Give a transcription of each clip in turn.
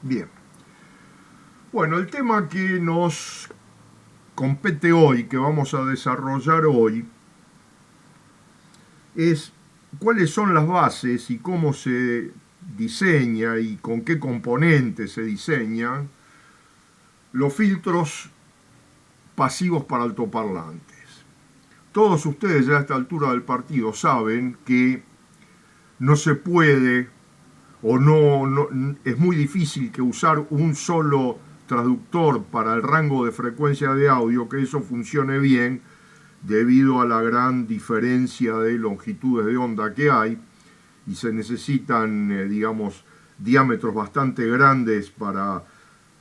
Bien. Bueno, el tema que nos compete hoy, que vamos a desarrollar hoy, es cuáles son las bases y cómo se diseña y con qué componentes se diseñan los filtros pasivos para altoparlantes. Todos ustedes ya a esta altura del partido saben que no se puede o es muy difícil que usar un solo traductor para el rango de frecuencia de audio, que eso funcione bien debido a la gran diferencia de longitudes de onda que hay y se necesitan, digamos, diámetros bastante grandes para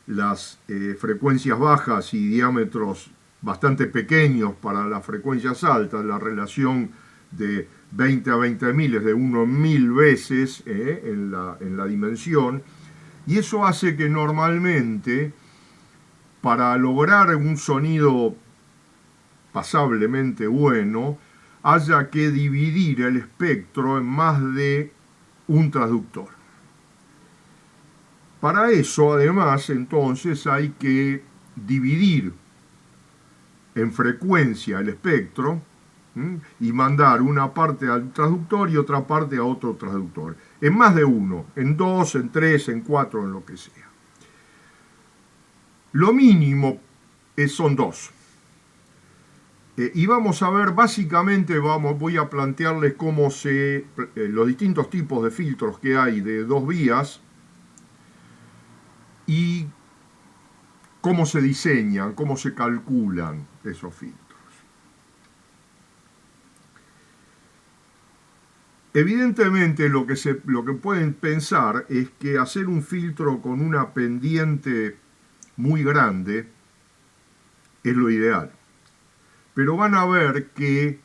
las frecuencias bajas y diámetros bastante pequeños para las frecuencias altas. La relación de 20 a 20 miles de 1 en 1000 veces en la dimensión, y eso hace que normalmente para lograr un sonido pasablemente bueno haya que dividir el espectro en más de un transductor. Para eso, además, entonces hay que dividir en frecuencia el espectro y mandar una parte al transductor y otra parte a otro transductor. En más de uno, en dos, en tres, en cuatro, en lo que sea. Lo mínimo son dos. Y vamos a ver, básicamente voy a plantearles cómo los distintos tipos de filtros que hay de dos vías y cómo se diseñan, cómo se calculan esos filtros. Evidentemente lo que pueden pensar es que hacer un filtro con una pendiente muy grande es lo ideal. Pero van a ver que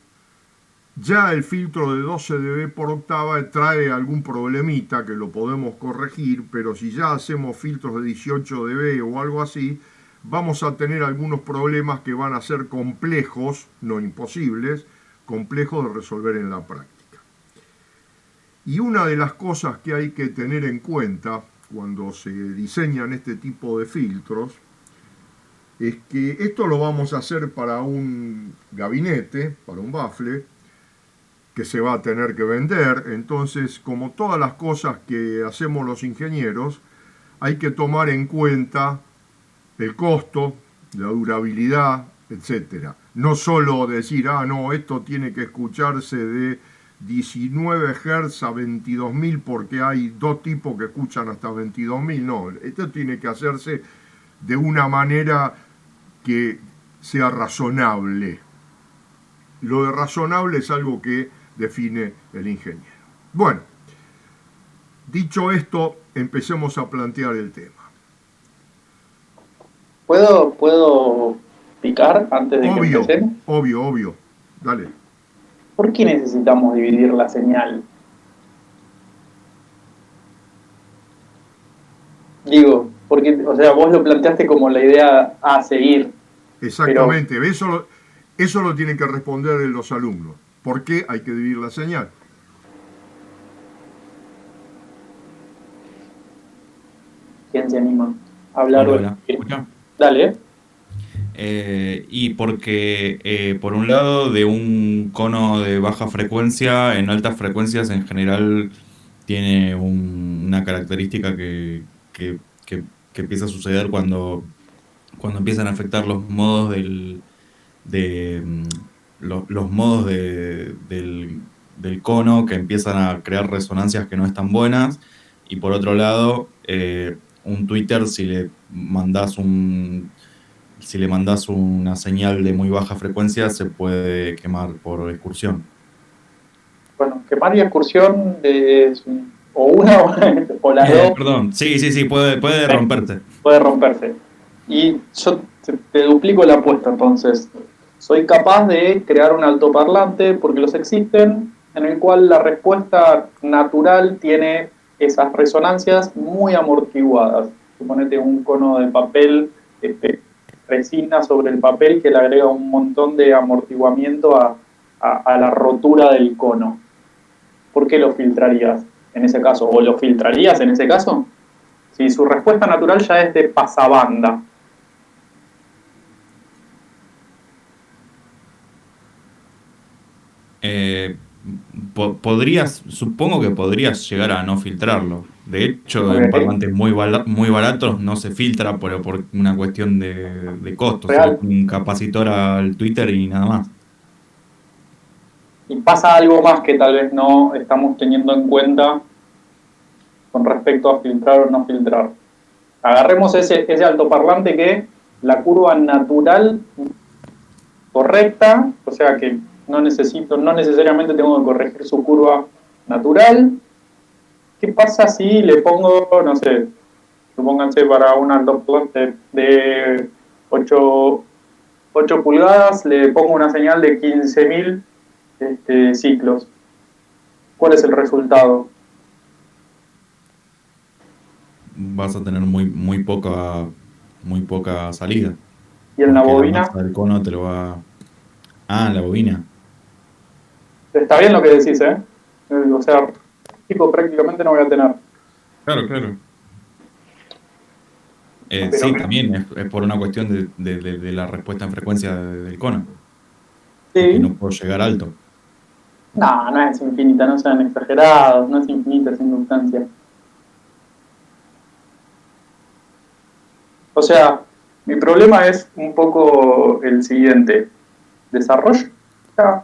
ya el filtro de 12 dB por octava trae algún problemita que lo podemos corregir, pero si ya hacemos filtros de 18 dB o algo así, vamos a tener algunos problemas que van a ser complejos, no imposibles, complejos de resolver en la práctica. Y una de las cosas que hay que tener en cuenta cuando se diseñan este tipo de filtros es que esto lo vamos a hacer para un gabinete, para un bafle, que se va a tener que vender. Entonces, como todas las cosas que hacemos los ingenieros, hay que tomar en cuenta el costo, la durabilidad, etc. No solo decir, no, esto tiene que escucharse de 19 Hz a 22.000 porque hay dos tipos que escuchan hasta 22.000. No, esto tiene que hacerse de una manera que sea razonable. Lo de razonable es algo que define el ingeniero. Bueno, dicho esto, empecemos a plantear el tema. ¿Puedo picar antes de que empecemos? Obvio. Dale. ¿Por qué necesitamos dividir la señal? Digo, porque, o sea, vos lo planteaste como la idea a seguir. Exactamente, pero eso lo tienen que responder los alumnos. ¿Por qué hay que dividir la señal? ¿Quién se anima a hablar? Hola. ¿Escucha? Dale. Y porque, por un lado, de un cono de baja frecuencia, en altas frecuencias en general tiene una característica que empieza a suceder cuando empiezan a afectar los modos los modos del cono, que empiezan a crear resonancias que no están buenas. Y por otro lado, un tweeter, si le mandás una señal de muy baja frecuencia, se puede quemar por excursión. Bueno, quemar y excursión es o una o las dos. Perdón, sí, puede romperse. Puede romperse. Y yo te duplico la apuesta entonces. Soy capaz de crear un altoparlante, porque los existen, en el cual la respuesta natural tiene esas resonancias muy amortiguadas. Suponete un cono de papel, resina sobre el papel, que le agrega un montón de amortiguamiento a la rotura del cono. ¿Por qué lo filtrarías en ese caso? ¿O lo filtrarías en ese caso? Si su respuesta natural ya es de pasabanda. Supongo que podrías llegar a no filtrarlo. De hecho, en Ok, parlantes muy baratos no se filtra por una cuestión de costo. Se le real. pone un capacitor al Twitter y nada más. Y pasa algo más que tal vez no estamos teniendo en cuenta con respecto a filtrar o no filtrar. Agarremos ese altoparlante que la curva natural correcta, o sea que no necesariamente tengo que corregir su curva natural. ¿Qué pasa si le pongo, no sé, supónganse para un altoparlante de 8 pulgadas, le pongo una señal de 15.000 ciclos? ¿Cuál es el resultado? Vas a tener muy poca salida. ¿Y en la Porque la bobina? masa del cono te lo va. Ah, la bobina. Está bien lo que decís, ¿eh? O sea, tipo prácticamente no voy a tener. Claro, claro. Pero Sí, también es por una cuestión de la respuesta en frecuencia del cono. Porque sí, no puedo llegar alto. no es infinita, no sean exagerados, no es infinita esa inductancia. O sea, mi problema es un poco el siguiente. ¿Desarrolla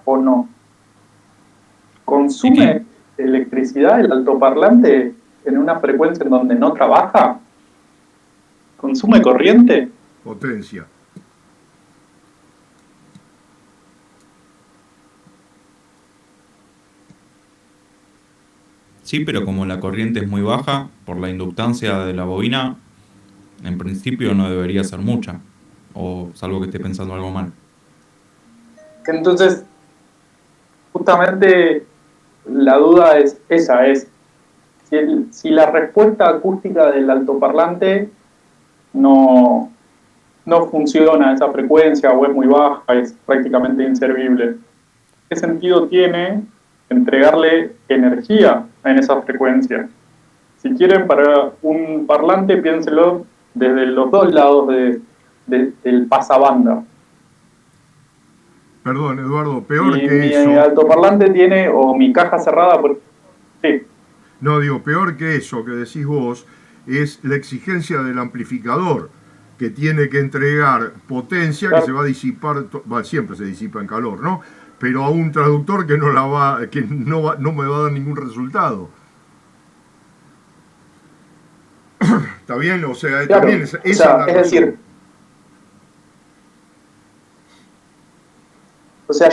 o no? Sí, ¿Consume electricidad el altoparlante en una frecuencia en donde no trabaja? ¿Consume corriente? Potencia. sí, pero como la corriente es muy baja, por la inductancia de la bobina, en principio no debería ser mucha. O salvo que esté pensando algo mal. Entonces, justamente la duda es esa, es si la respuesta acústica del altoparlante no, no funciona a esa frecuencia o es muy baja, es prácticamente inservible. ¿Qué sentido tiene entregarle energía en esa frecuencia? Si quieren, para un parlante, piénselo desde los dos lados del pasabanda. Perdón, Eduardo, peor Si que mi eso, altoparlante tiene, o mi caja cerrada, sí, no digo, peor que eso que decís vos, es la exigencia del amplificador, que tiene que entregar potencia que se claro, va a disipar, siempre se disipa en calor, ¿no? Pero a un traductor que no la va, que no me va a dar ningún resultado. ¿Está bien? O sea, también claro. esa O es sea, la es razón. decir,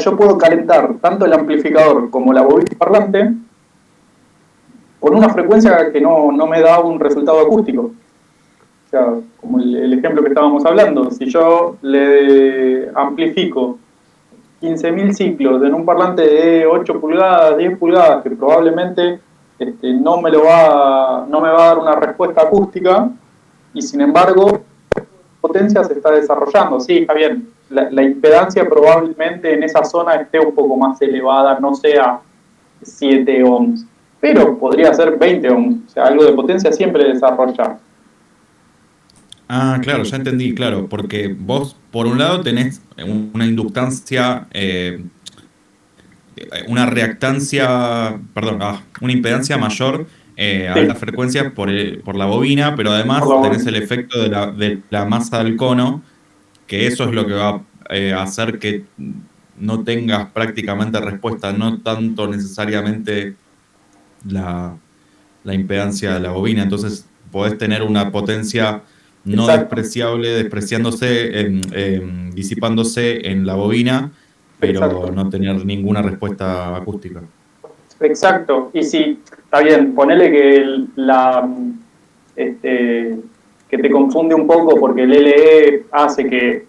yo puedo calentar tanto el amplificador como la bobina parlante con una frecuencia que no me da un resultado acústico. O sea, como el ejemplo que estábamos hablando, si yo le amplifico 15.000 ciclos en un parlante de 8 pulgadas, 10 pulgadas, que probablemente no me va a dar una respuesta acústica, y sin embargo, potencia se está desarrollando. Sí, está bien. La impedancia probablemente en esa zona esté un poco más elevada, no sea 7 ohms, pero podría ser 20 ohms. O sea, algo de potencia siempre desarrolla. Ah, claro, ya entendí, claro, porque vos, por un lado, tenés una inductancia, una reactancia, perdón, una impedancia mayor a Sí, altas frecuencias por la bobina, pero por la además tenés bobina. el efecto de la masa del cono, que eso es lo que va a hacer que no tengas prácticamente respuesta, no tanto necesariamente la, la impedancia de la bobina. Entonces podés tener una potencia no Exacto, despreciable, despreciándose, disipándose en la bobina, pero exacto. no tener ninguna respuesta acústica. Exacto. Y si, está bien, ponele que este, que te confunde un poco porque el LE hace que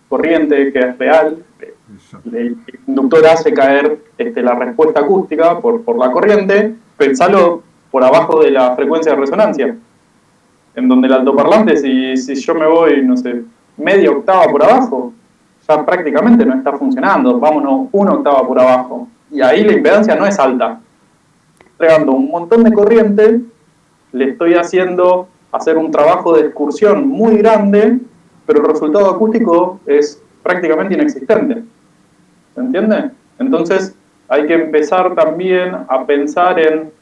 corriente, que es real, Exacto. el inductor hace caer la respuesta acústica por la corriente, pensalo por abajo de la frecuencia de resonancia, en donde el altoparlante, si yo me voy, no sé, media octava por abajo, ya prácticamente no está funcionando, vámonos una octava por abajo. Y ahí la impedancia no es alta. Entregando un montón de corriente, le estoy haciendo hacer un trabajo de excursión muy grande, pero el resultado acústico es prácticamente inexistente. ¿Se entiende? Entonces hay que empezar también a pensar en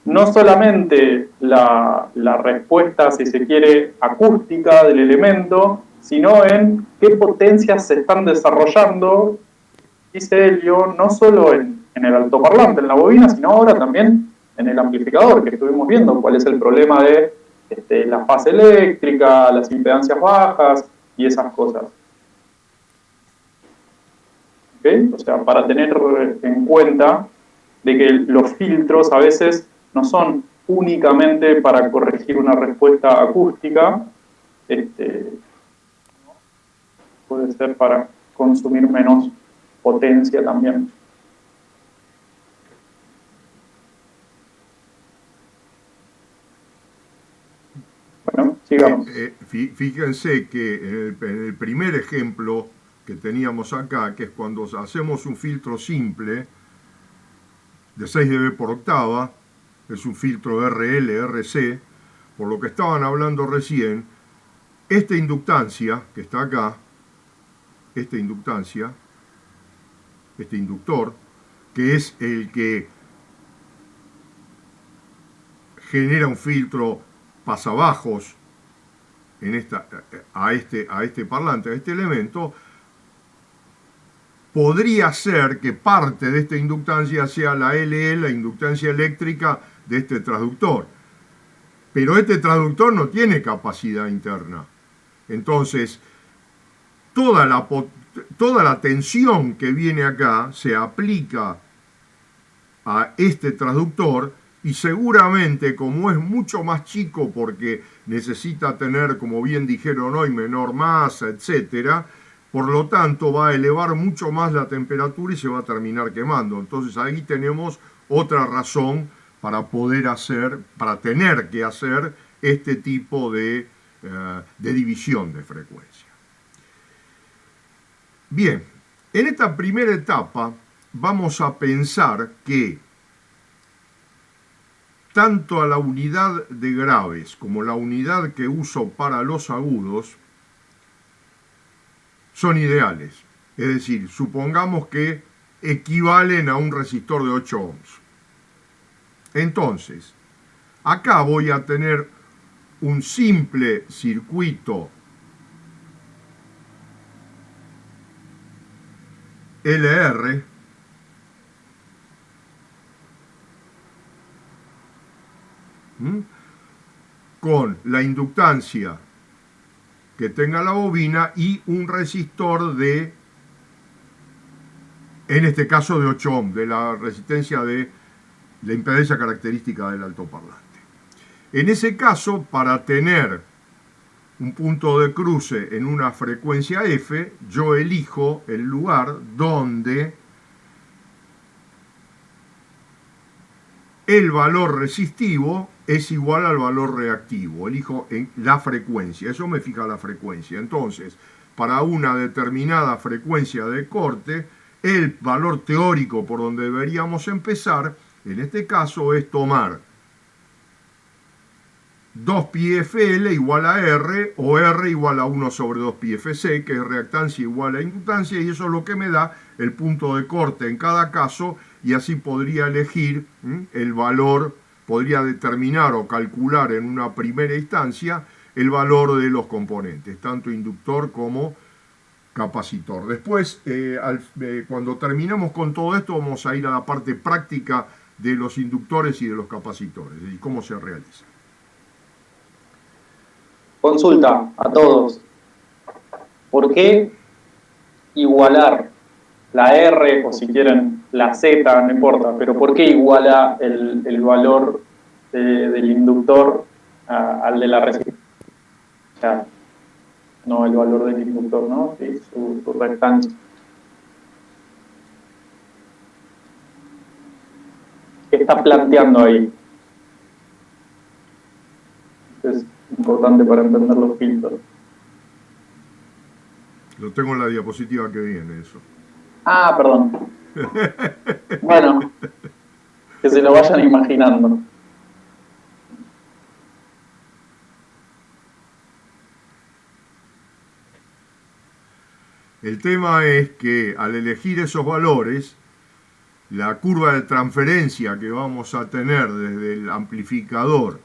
no solamente la respuesta, si se quiere, acústica del elemento, sino en qué potencias se están desarrollando, dice Elio, no solo en el altoparlante, en la bobina, sino ahora también en el amplificador, que estuvimos viendo cuál es el problema de la fase eléctrica, las impedancias bajas y esas cosas. ¿Okay? O sea, para tener en cuenta de que los filtros a veces no son únicamente para corregir una respuesta acústica, puede ser para consumir menos potencia también. Bueno, sigamos. Fíjense que en el primer ejemplo que teníamos acá, que es cuando hacemos un filtro simple de 6 dB por octava, es un filtro RL, RC, por lo que estaban hablando recién, esta inductancia que está acá, esta inductancia, este inductor, que es el que genera un filtro pasabajos en a este parlante, a este elemento, podría ser que parte de esta inductancia sea la LE, la inductancia eléctrica de este transductor. Pero este transductor no tiene capacidad interna. Entonces, toda la tensión que viene acá se aplica a este transductor y seguramente, como es mucho más chico porque necesita tener, como bien dijeron hoy, menor masa, etcétera, por lo tanto va a elevar mucho más la temperatura y se va a terminar quemando. Entonces ahí tenemos otra razón para tener que hacer este tipo de división de frecuencia. Bien, en esta primera etapa vamos a pensar que tanto a la unidad de graves como la unidad que uso para los agudos son ideales. Es decir, supongamos que equivalen a un resistor de 8 ohms. Entonces, acá voy a tener un simple circuito LR con la inductancia que tenga la bobina y un resistor de, en este caso de 8 ohms, de la resistencia de la impedancia característica del altoparlante. En ese caso, para tener un punto de cruce en una frecuencia F, yo elijo el lugar donde el valor resistivo es igual al valor reactivo. Elijo la frecuencia, eso me fija la frecuencia. Entonces, para una determinada frecuencia de corte, el valor teórico por donde deberíamos empezar, en este caso, es tomar 2πfL igual a R, o R igual a 1 sobre 2πfC, que es reactancia igual a inductancia, y eso es lo que me da el punto de corte en cada caso, y así podría elegir el valor, podría determinar o calcular en una primera instancia el valor de los componentes, tanto inductor como capacitor. Después, cuando terminemos con todo esto, vamos a ir a la parte práctica de los inductores y de los capacitores, y cómo se realiza. Consulta a todos. ¿Por qué igualar la R, o si quieren la Z, no importa, pero por qué iguala el valor del inductor al de la resistencia? O sea, no el valor del inductor, ¿no? Sí, su reactancia. ¿Qué está planteando ahí? Es importante para entender los filtros. Lo tengo en la diapositiva que viene eso. Ah, perdón. Bueno, que se lo vayan imaginando. El tema es que al elegir esos valores, la curva de transferencia que vamos a tener desde el amplificador,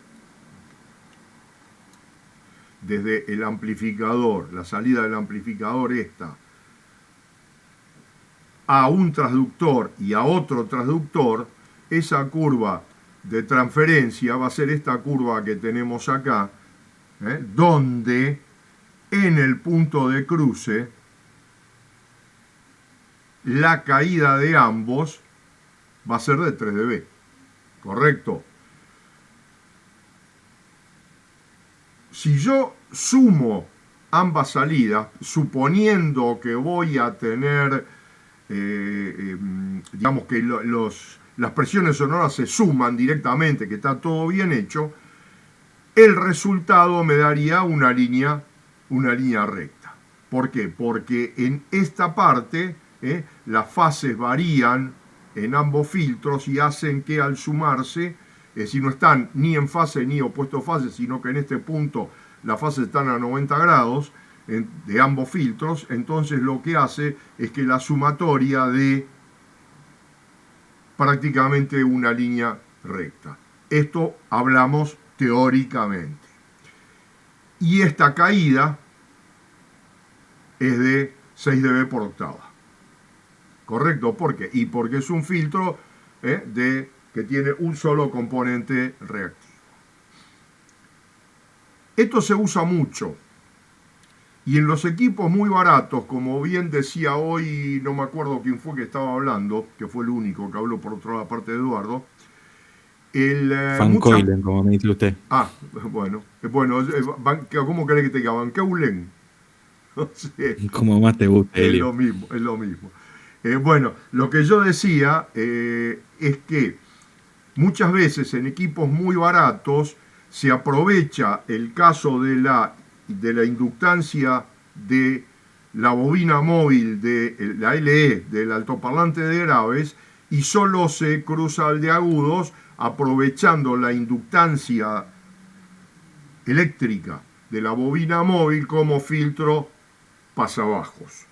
la salida del amplificador esta, a un transductor y a otro transductor, esa curva de transferencia va a ser esta curva que tenemos acá, donde en el punto de cruce la caída de ambos va a ser de 3 dB, ¿correcto? Si yo sumo ambas salidas, suponiendo que voy a tener, digamos que las presiones sonoras se suman directamente, que está todo bien hecho, el resultado me daría una línea recta. ¿Por qué? Porque en esta parte las fases varían en ambos filtros y hacen que al sumarse, si no están ni en fase ni opuesto fase, sino que en este punto las fases están a 90 grados de ambos filtros, entonces lo que hace es que la sumatoria dé prácticamente una línea recta. Esto hablamos teóricamente. Y esta caída es de 6 dB por octava. ¿Correcto? ¿Por qué? Y porque es un filtro que tiene un solo componente reactivo. Esto se usa mucho. Y en los equipos muy baratos, como bien decía hoy, no me acuerdo quién fue que estaba hablando, que fue el único que habló por otra parte de Eduardo. Van Coilen, como me dice usted. Bueno, ¿cómo querés que te diga? Van Keulen. No sé. Como más te guste, Elio. Es lo mismo. Bueno, lo que yo decía es que muchas veces en equipos muy baratos se aprovecha el caso de la inductancia de la bobina móvil de la LE, del altoparlante de graves, y solo se cruza al de agudos aprovechando la inductancia eléctrica de la bobina móvil como filtro pasabajos.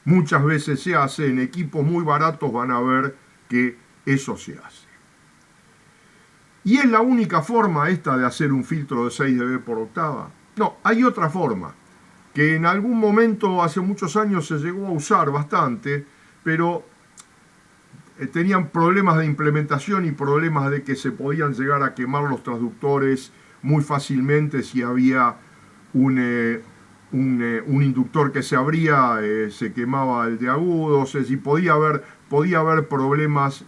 Muchas veces se hace, en equipos muy baratos van a ver que eso se hace. ¿Y es la única forma esta de hacer un filtro de 6 dB por octava? No, hay otra forma, que en algún momento, hace muchos años, se llegó a usar bastante, pero tenían problemas de implementación y problemas de que se podían llegar a quemar los transductores muy fácilmente si había un inductor que se abría, se quemaba el de agudos, es decir, podía haber problemas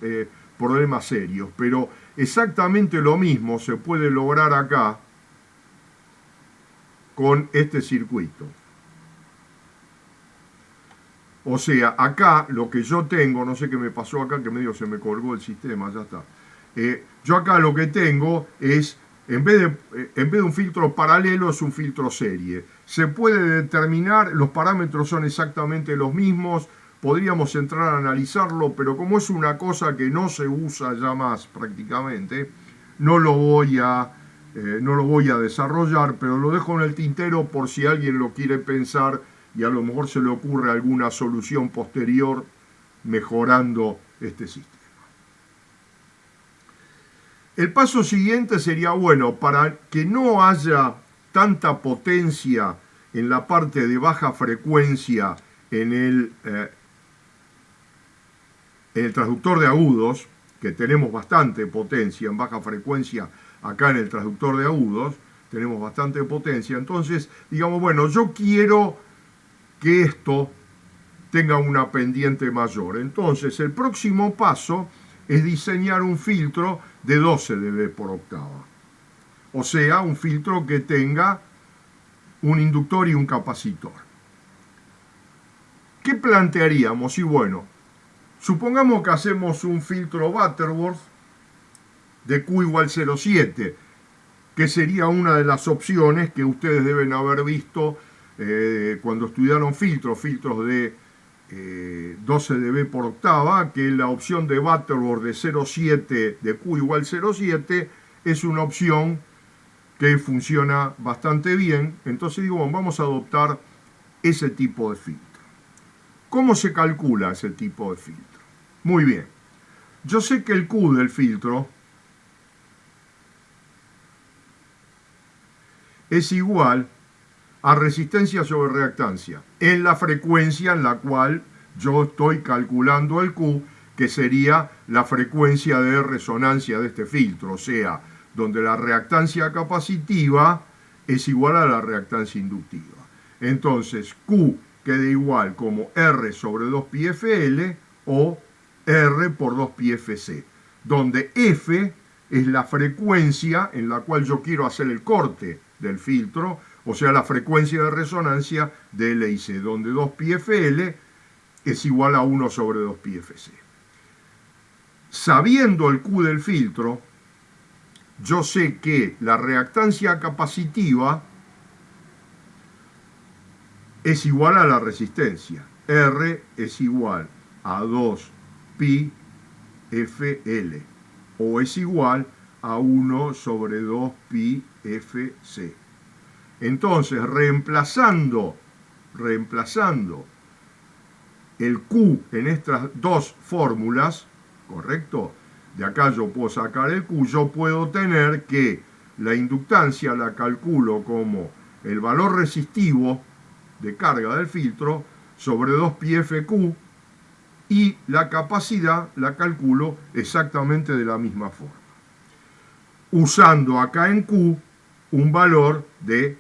serios, pero exactamente lo mismo se puede lograr acá con este circuito. O sea, acá lo que yo tengo, no sé qué me pasó acá, que medio se me colgó el sistema, ya está. Yo acá lo que tengo es, en vez de un filtro paralelo, es un filtro serie. Se puede determinar, los parámetros son exactamente los mismos, podríamos entrar a analizarlo, pero como es una cosa que no se usa ya más prácticamente, no lo voy a desarrollar, pero lo dejo en el tintero por si alguien lo quiere pensar y a lo mejor se le ocurre alguna solución posterior mejorando este sistema. El paso siguiente sería, bueno, para que no haya tanta potencia en la parte de baja frecuencia en el transductor de agudos, que tenemos bastante potencia en baja frecuencia acá en el transductor de agudos, tenemos bastante potencia, entonces digamos, bueno, yo quiero que esto tenga una pendiente mayor. Entonces, el próximo paso es diseñar un filtro de 12 dB por octava. O sea, un filtro que tenga un inductor y un capacitor. ¿Qué plantearíamos? Y bueno, supongamos que hacemos un filtro Butterworth de Q igual 0,7, que sería una de las opciones que ustedes deben haber visto cuando estudiaron filtros de 12 dB por octava, que la opción de Butterworth de 0,7, de Q igual 0,7, es una opción que funciona bastante bien. Entonces digo, vamos a adoptar ese tipo de filtro. ¿Cómo se calcula ese tipo de filtro? Muy bien. Yo sé que el Q del filtro es igual a resistencia sobre reactancia en la frecuencia en la cual yo estoy calculando el Q, que sería la frecuencia de resonancia de este filtro, o sea, donde la reactancia capacitiva es igual a la reactancia inductiva. Entonces, Q queda igual como R sobre 2πfL o R por 2πfc, donde F es la frecuencia en la cual yo quiero hacer el corte del filtro, o sea, la frecuencia de resonancia de L y C, donde 2πfL es igual a 1 sobre 2πfc. Sabiendo el Q del filtro, yo sé que la reactancia capacitiva es igual a la resistencia. R es igual a 2πfL o es igual a 1 sobre 2πfc. Entonces, reemplazando el Q en estas dos fórmulas, ¿correcto? De acá yo puedo sacar el Q, yo puedo tener que la inductancia la calculo como el valor resistivo de carga del filtro sobre 2πfq y la capacidad la calculo exactamente de la misma forma, usando acá en Q un valor de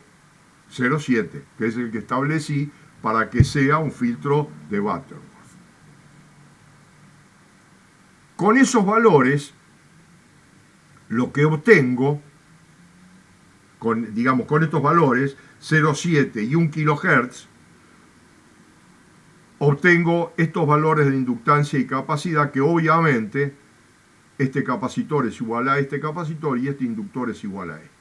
0,7, que es el que establecí para que sea un filtro de Butterworth. Con esos valores, lo que obtengo, con estos valores, 0,7 y 1 kHz, obtengo estos valores de inductancia y capacidad que obviamente este capacitor es igual a este capacitor y este inductor es igual a este.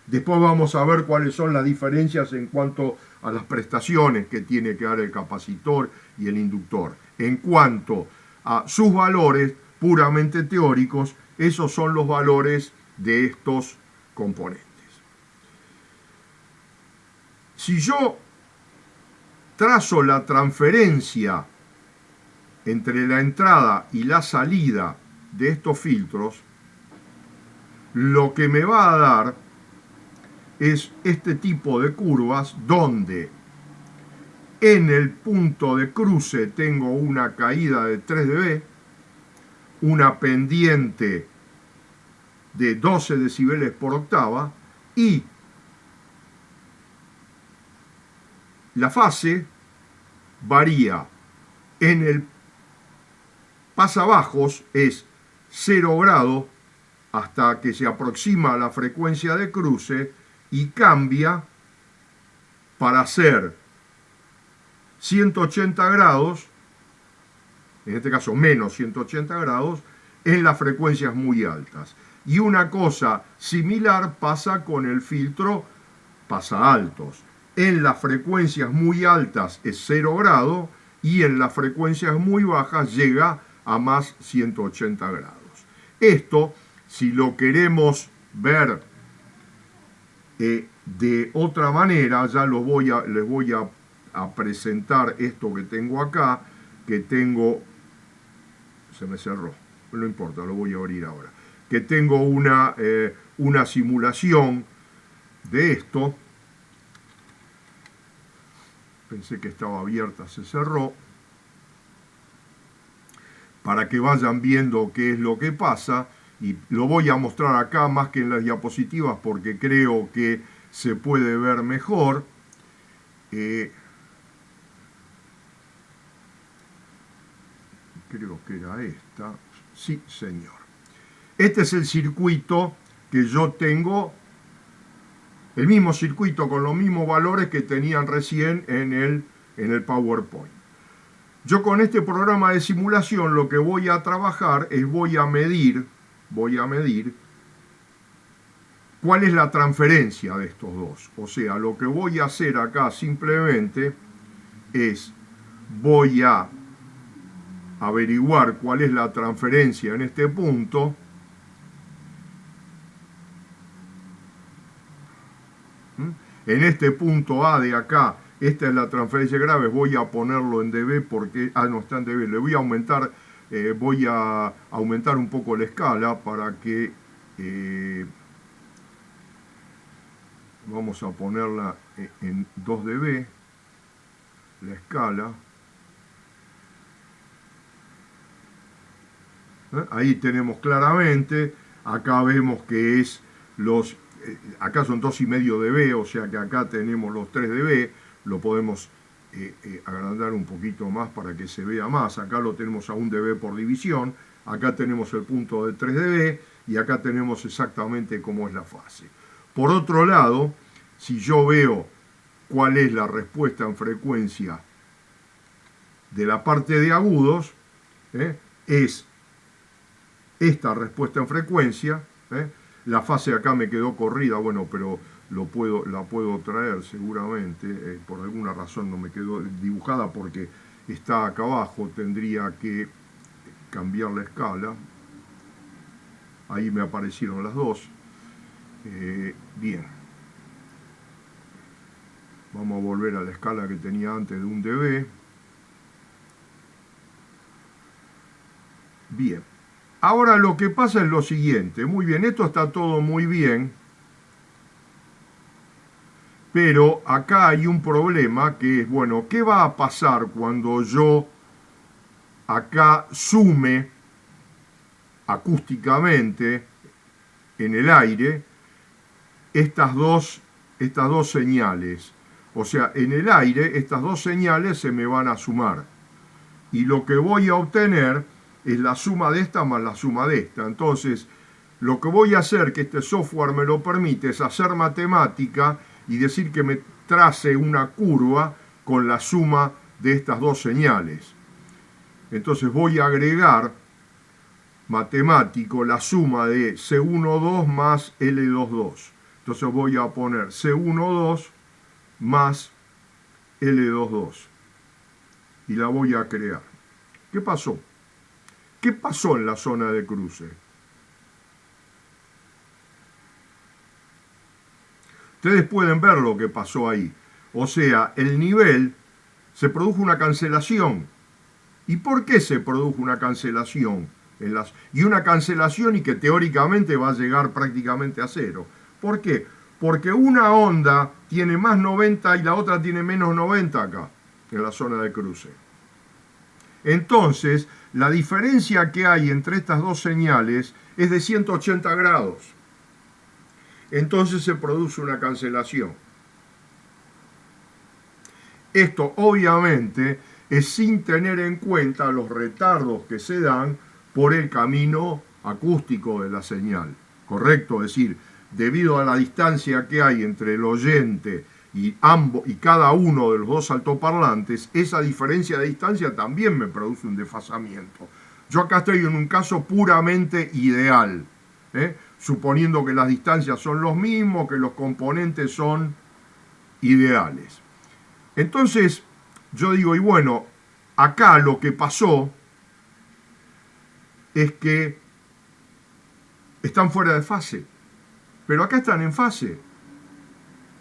Después vamos a ver cuáles son las diferencias en cuanto a las prestaciones que tiene que dar el capacitor y el inductor. En cuanto a sus valores puramente teóricos, esos son los valores de estos componentes. Si yo trazo la transferencia entre la entrada y la salida de estos filtros, lo que me va a dar es este tipo de curvas donde en el punto de cruce tengo una caída de 3 dB, una pendiente de 12 decibeles por octava y la fase varía. En el pasabajos es 0 grados hasta que se aproxima a la frecuencia de cruce y cambia para ser 180 grados, en este caso menos 180 grados, en las frecuencias muy altas. Y una cosa similar pasa con el filtro pasa altos. En las frecuencias muy altas es 0 grados y en las frecuencias muy bajas llega a más 180 grados. Esto, si lo queremos ver de otra manera, ya les voy a presentar esto que tengo acá, que tengo, se me cerró, no importa, lo voy a abrir ahora, que tengo una simulación de esto. Pensé que estaba abierta, se cerró, para que vayan viendo qué es lo que pasa, y lo voy a mostrar acá más que en las diapositivas porque creo que se puede ver mejor. Creo que era esta. Sí, señor. Este es el circuito que yo tengo, el mismo circuito con los mismos valores que tenían recién en el PowerPoint. Yo con este programa de simulación lo que voy a trabajar es voy a medir cuál es la transferencia de estos dos. O sea, lo que voy a hacer acá simplemente es voy a averiguar cuál es la transferencia en este punto. En este punto A de acá esta es la transferencia de graves, voy a ponerlo en dB porque, no está en dB, le voy a aumentar un poco la escala para que, vamos a ponerla en 2 dB, la escala. Ahí tenemos claramente, acá vemos que es acá son 2,5 dB, o sea que acá tenemos los 3 dB, lo podemos agrandar un poquito más para que se vea más, acá lo tenemos a 1 dB por división, acá tenemos el punto de 3 dB y acá tenemos exactamente cómo es la fase. Por otro lado, si yo veo cuál es la respuesta en frecuencia de la parte de agudos, es esta respuesta en frecuencia, la fase acá me quedó corrida, bueno, pero la puedo traer seguramente, por alguna razón no me quedó dibujada porque está acá abajo, tendría que cambiar la escala, ahí me aparecieron las dos. Bien, vamos a volver a la escala que tenía antes de 1 dB. Bien, ahora lo que pasa es lo siguiente, muy bien, esto está todo muy bien, pero acá hay un problema que es, bueno, ¿qué va a pasar cuando yo acá sume acústicamente en el aire estas dos señales? O sea, en el aire estas dos señales se me van a sumar y lo que voy a obtener es la suma de esta más la suma de esta. Entonces, lo que voy a hacer, que este software me lo permite, es hacer matemática y decir que me trace una curva con la suma de estas dos señales. Entonces voy a agregar matemático la suma de C12 más L22. Entonces voy a poner C12 más L22 y la voy a crear. ¿Qué pasó? ¿Qué pasó en la zona de cruce? Ustedes pueden ver lo que pasó ahí. O sea, el nivel, se produjo una cancelación. ¿Y por qué se produjo una cancelación? Y una cancelación y que teóricamente va a llegar prácticamente a cero. ¿Por qué? Porque una onda tiene más 90 y la otra tiene menos 90 acá, en la zona de cruce. Entonces, la diferencia que hay entre estas dos señales es de 180 grados. Entonces se produce una cancelación. Esto obviamente es sin tener en cuenta los retardos que se dan por el camino acústico de la señal. ¿Correcto? Es decir, debido a la distancia que hay entre el oyente y cada uno de los dos altoparlantes, esa diferencia de distancia también me produce un desfasamiento. Yo acá estoy en un caso puramente ideal, suponiendo que las distancias son los mismos, que los componentes son ideales. Entonces, yo digo, y bueno, acá lo que pasó es que están fuera de fase, pero acá están en fase.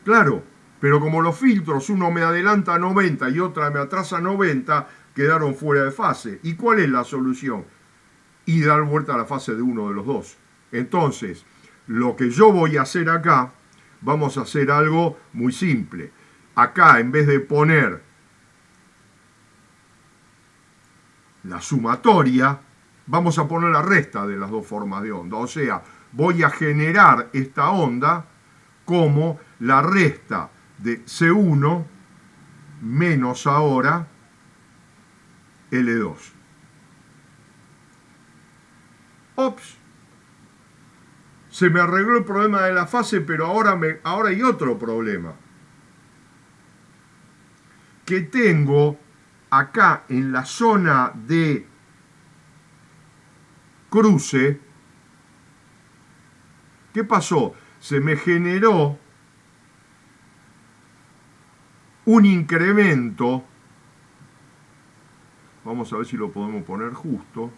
Claro, pero como los filtros, uno me adelanta 90 y otra me atrasa 90, quedaron fuera de fase. ¿Y cuál es la solución? Y dar vuelta a la fase de uno de los dos. Entonces, lo que yo voy a hacer acá, vamos a hacer algo muy simple. Acá, en vez de poner la sumatoria, vamos a poner la resta de las dos formas de onda. O sea, voy a generar esta onda como la resta de C1 menos ahora L2. Ops, se me arregló el problema de la fase, pero ahora hay otro problema. Que tengo acá en la zona de cruce, ¿qué pasó? Se me generó un incremento, vamos a ver si lo podemos poner justo,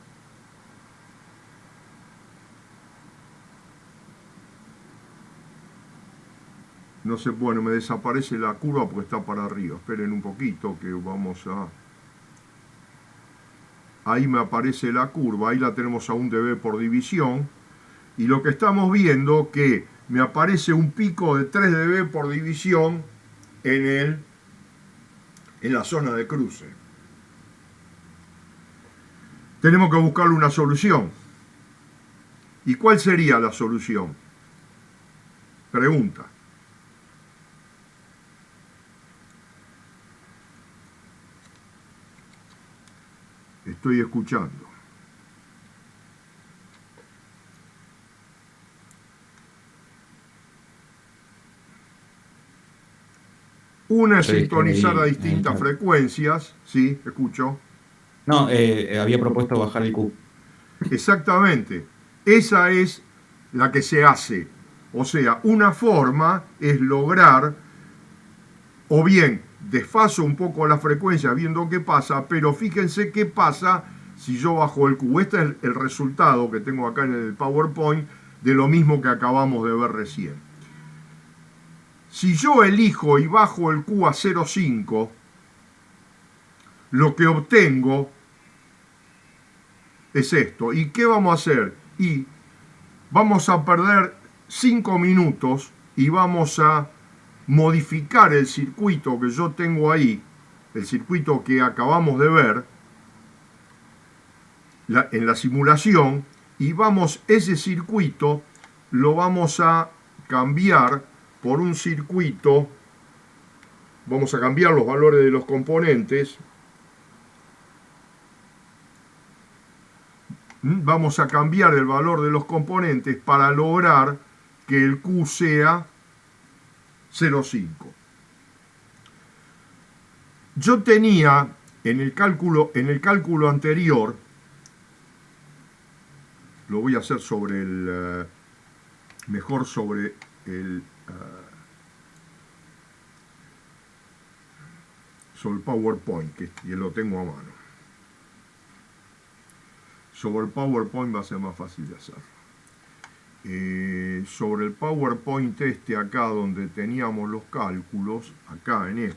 No sé, bueno, me desaparece la curva porque está para arriba. Esperen un poquito que vamos a... Ahí me aparece la curva, ahí la tenemos a un dB por división. Y lo que estamos viendo que me aparece un pico de 3 dB por división en la zona de cruce. Tenemos que buscarle una solución. ¿Y cuál sería la solución? Pregunta. Estoy escuchando. Una es sintonizar a distintas frecuencias. Sí, escucho. No, había propuesto bajar el Q. Exactamente. Esa es la que se hace. O sea, una forma es lograr, o bien desfaso un poco la frecuencia viendo qué pasa, pero fíjense qué pasa si yo bajo el Q. Este es el resultado que tengo acá en el PowerPoint de lo mismo que acabamos de ver recién. Si yo elijo y bajo el Q a 0,5, lo que obtengo es esto. ¿Y qué vamos a hacer? Y vamos a perder 5 minutos y vamos a modificar el circuito que yo tengo ahí, el circuito que acabamos de ver en la simulación, y ese circuito lo vamos a cambiar por un circuito, vamos a cambiar los valores de los componentes, vamos a cambiar el valor de los componentes para lograr que el Q sea 0,5. Yo tenía en el cálculo anterior, lo voy a hacer sobre el PowerPoint, que lo tengo a mano. Sobre el PowerPoint va a ser más fácil de hacer. Sobre el PowerPoint acá donde teníamos los cálculos, acá en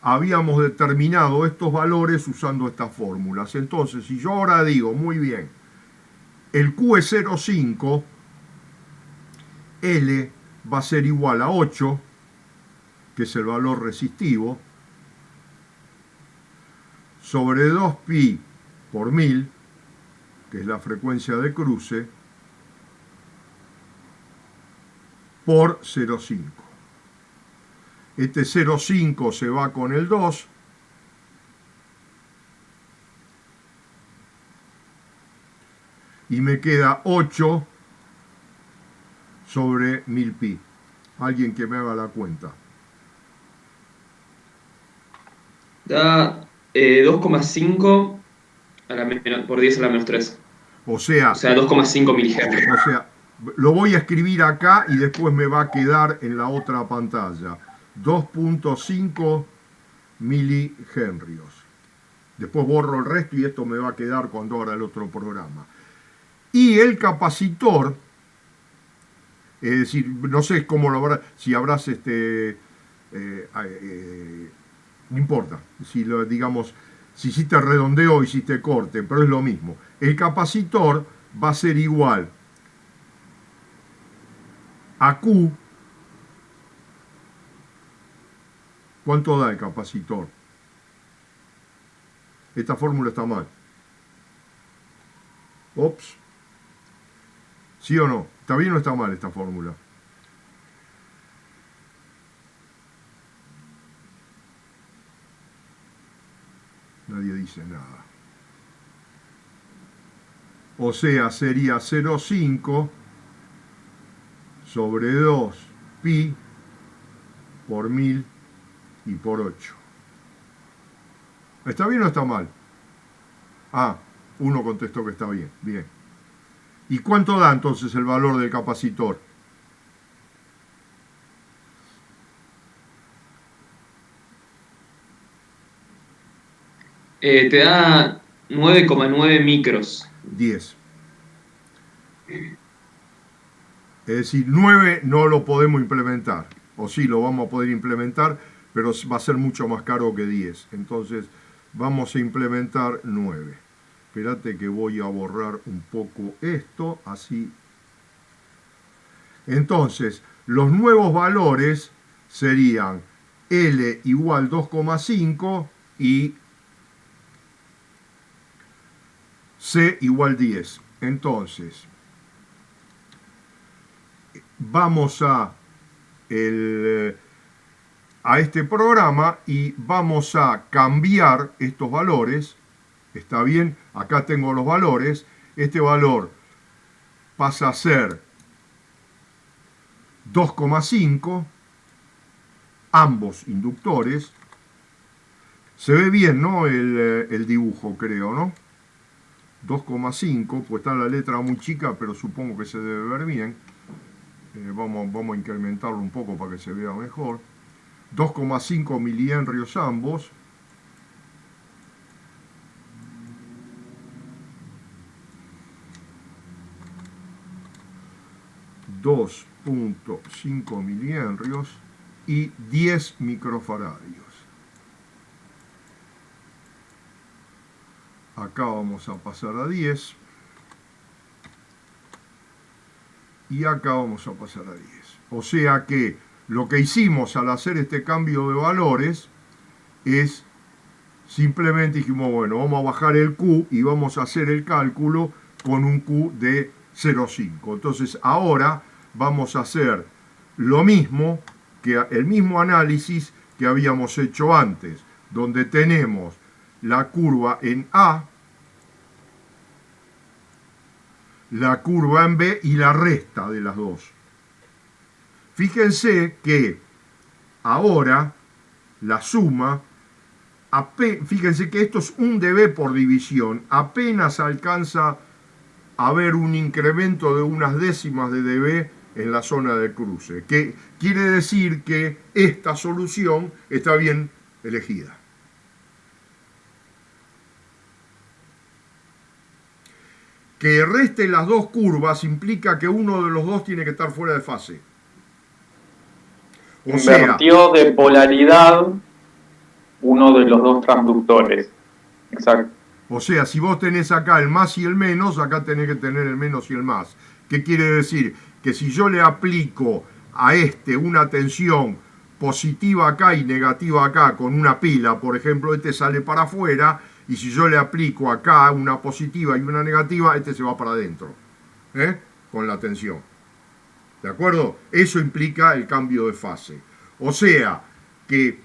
habíamos determinado estos valores usando estas fórmulas. Entonces, si yo ahora digo, muy bien, el Q es 0,5, L va a ser igual a 8, que es el valor resistivo, sobre 2pi por 1000, que es la frecuencia de cruce, por 0,5. Este 0,5 se va con el 2. Y me queda 8 sobre 1000pi. Alguien que me haga la cuenta. Da 2,5 por 10 a la menos 3. O sea 2,5 milihenrios. O sea, lo voy a escribir acá y después me va a quedar en la otra pantalla. 2,5 milihenrios. Después borro el resto y esto me va a quedar cuando abra el otro programa. Y el capacitor, es decir, no sé cómo lo habrá, si habrás no importa, si lo digamos, si hiciste redondeo o hiciste corte, pero es lo mismo. El capacitor va a ser igual a Q. ¿Cuánto da el capacitor? Esta fórmula está mal. Ops. ¿Sí o no? ¿Está bien o está mal esta fórmula? Nadie dice nada. O sea, sería 0,5 sobre 2 pi por 1000 y por 8. ¿Está bien o está mal? Ah, uno contestó que está bien. Bien. ¿Y cuánto da entonces el valor del capacitor? Te da 9,9 micros. 10. Es decir, 9 no lo podemos implementar, o sí lo vamos a poder implementar, pero va a ser mucho más caro que 10. Entonces vamos a implementar 9. Espérate que voy a borrar un poco esto, así. Entonces, los nuevos valores serían L igual 2,5 y C igual 10. Entonces, vamos a este programa y vamos a cambiar estos valores. Está bien, acá tengo los valores. Este valor pasa a ser 2,5, ambos inductores. Se ve bien, ¿no? El dibujo, creo, ¿no? 2,5, pues está la letra muy chica, pero supongo que se debe ver bien. Vamos a incrementarlo un poco para que se vea mejor. 2,5 milihenrios ambos. .5 milihenrios y 10 microfaradios. Acá vamos a pasar a 10 y acá vamos a pasar a 10. O sea que lo que hicimos al hacer este cambio de valores es simplemente dijimos, bueno, vamos a bajar el Q y vamos a hacer el cálculo con un Q de 0,5. Entonces ahora vamos a hacer lo mismo, el mismo análisis que habíamos hecho antes, donde tenemos la curva en A, la curva en B y la resta de las dos. Fíjense que ahora la suma, fíjense que esto es un dB por división, apenas alcanza a haber un incremento de unas décimas de dB en la zona de cruce, que quiere decir que esta solución está bien elegida. Que reste las dos curvas implica que uno de los dos tiene que estar fuera de fase. O Invertió de polaridad uno de los dos transductores. Exacto. O sea, si vos tenés acá el más y el menos, acá tenés que tener el menos y el más. ¿Qué quiere decir? Que si yo le aplico a una tensión positiva acá y negativa acá con una pila, por ejemplo, este sale para afuera, y si yo le aplico acá una positiva y una negativa, este se va para adentro, con la tensión. ¿De acuerdo? Eso implica el cambio de fase. O sea, que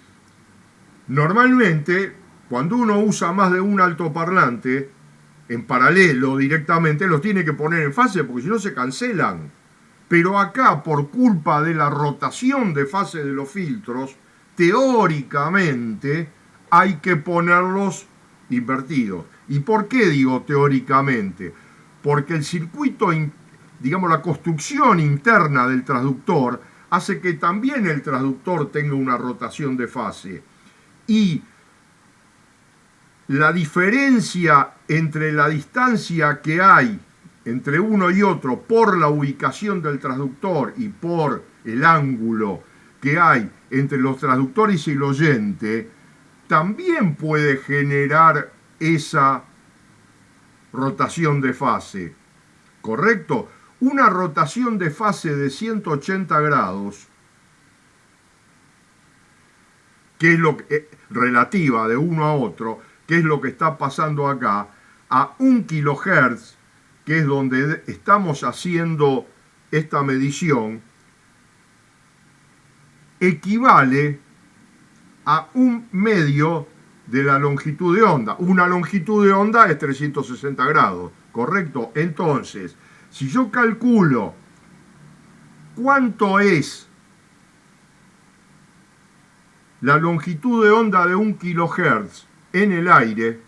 normalmente, cuando uno usa más de un altoparlante, en paralelo directamente, los tiene que poner en fase, porque si no se cancelan. Pero acá, por culpa de la rotación de fase de los filtros, teóricamente hay que ponerlos invertidos. ¿Y por qué digo teóricamente? Porque el circuito, digamos, la construcción interna del transductor hace que también el transductor tenga una rotación de fase. Y la diferencia entre la distancia que hay entre uno y otro por la ubicación del transductor y por el ángulo que hay entre los transductores y el oyente, también puede generar esa rotación de fase. ¿Correcto? Una rotación de fase de 180 grados, que es lo que, relativa de uno a otro, que es lo que está pasando acá, a 1 kHz, que es donde estamos haciendo esta medición, equivale a 1/2 de la longitud de onda. Una longitud de onda es 360 grados, ¿correcto? Entonces, si yo calculo cuánto es la longitud de onda de 1 kHz en el aire,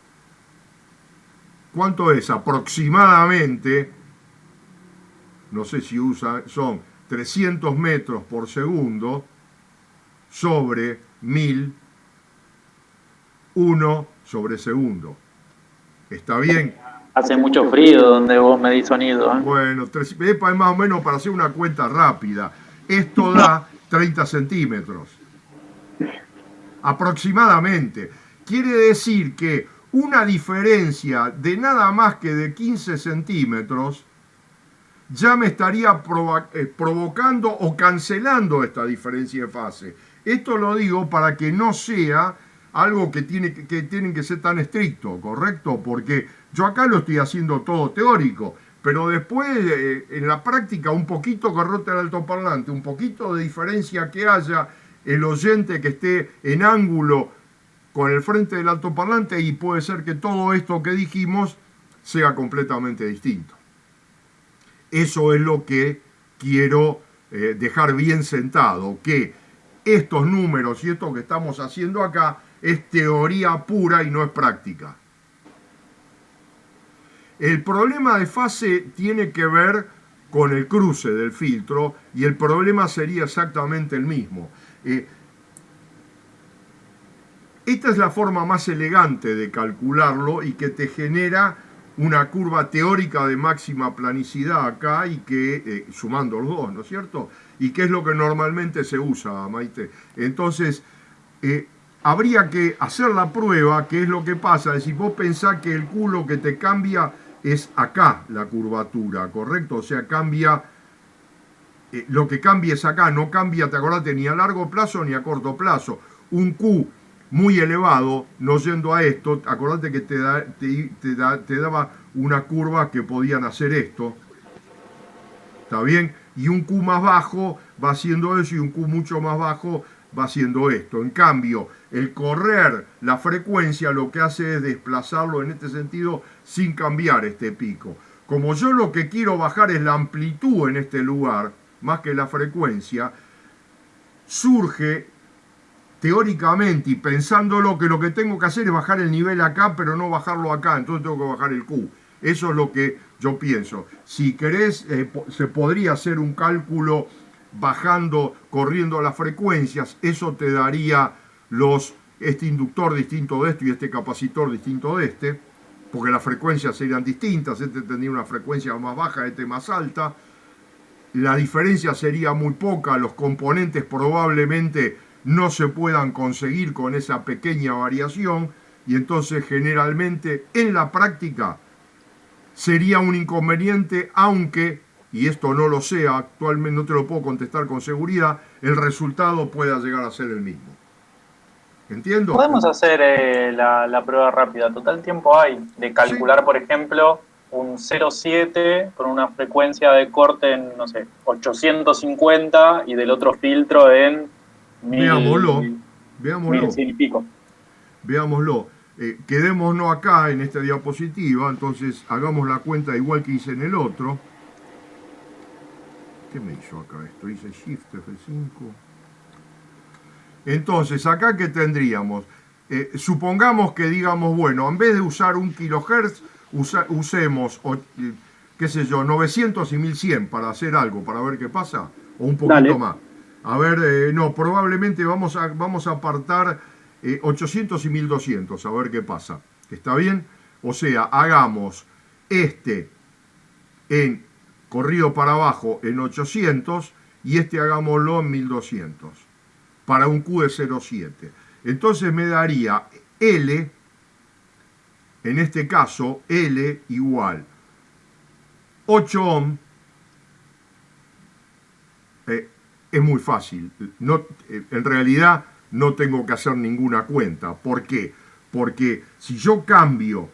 ¿cuánto es? Aproximadamente, no sé si son 300 metros por segundo sobre 1000, 1 sobre segundo. ¿Está bien? Hace mucho frío donde vos medís sonido. Bueno, es más o menos para hacer una cuenta rápida. Esto da 30 centímetros. Aproximadamente. Quiere decir que una diferencia de nada más que de 15 centímetros ya me estaría provocando o cancelando esta diferencia de fase. Esto lo digo para que no sea algo que tienen que ser tan estricto, ¿correcto? Porque yo acá lo estoy haciendo todo teórico, pero después en la práctica un poquito que rote el altoparlante, un poquito de diferencia que haya, el oyente que esté en ángulo con el frente del altoparlante, y puede ser que todo esto que dijimos sea completamente distinto. Eso es lo que quiero dejar bien sentado, que estos números y esto que estamos haciendo acá es teoría pura y no es práctica. El problema de fase tiene que ver con el cruce del filtro y el problema sería exactamente el mismo. Esta es la forma más elegante de calcularlo y que te genera una curva teórica de máxima planicidad acá y que, sumando los dos, ¿no es cierto? Y que es lo que normalmente se usa, Maite. Entonces, habría que hacer la prueba, que es lo que pasa. Es decir, vos pensás que el culo que te cambia es acá la curvatura, ¿correcto? O sea, cambia, lo que cambia es acá, no cambia, te acordate, ni a largo plazo ni a corto plazo. Un Q muy elevado, no yendo a esto, acordate que te daba una curva que podían hacer esto, ¿está bien? Y un Q más bajo va haciendo eso y un Q mucho más bajo va haciendo esto. En cambio, el correr la frecuencia lo que hace es desplazarlo en este sentido sin cambiar este pico. Como yo lo que quiero bajar es la amplitud en este lugar, más que la frecuencia, surge teóricamente y pensándolo que lo que tengo que hacer es bajar el nivel acá, pero no bajarlo acá, entonces tengo que bajar el Q. Eso es lo que yo pienso. Si querés, se podría hacer un cálculo bajando, corriendo las frecuencias, eso te daría este inductor distinto de esto y este capacitor distinto de este, porque las frecuencias serían distintas, este tendría una frecuencia más baja, este más alta, la diferencia sería muy poca, los componentes probablemente no se puedan conseguir con esa pequeña variación y entonces generalmente en la práctica sería un inconveniente, aunque, y esto no lo sé actualmente, no te lo puedo contestar con seguridad, el resultado pueda llegar a ser el mismo. ¿Entiendo? Podemos hacer la prueba rápida, total tiempo hay, de calcular, sí, por ejemplo, un 0,7 con una frecuencia de corte en, no sé, 850 y del otro filtro en Veámoslo. 1100 y pico. Veámoslo. Quedémonos acá en esta diapositiva, entonces hagamos la cuenta igual que hice en el otro. ¿Qué me hizo acá esto? Hice Shift F5. Entonces, acá que tendríamos, supongamos que digamos, bueno, en vez de usar 1 kHz, usemos, qué sé yo, 900 y 1100 para hacer algo, para ver qué pasa, o un poquito Dale. más. A ver, no, probablemente vamos a apartar 800 y 1200, a ver qué pasa. ¿Está bien? O sea, hagamos este en corrido para abajo en 800 y este hagámoslo en 1200 para un Q de 0,7. Entonces me daría L, en este caso, L igual 8 ohm. Es muy fácil. No, en realidad no tengo que hacer ninguna cuenta. ¿Por qué? Porque si yo cambio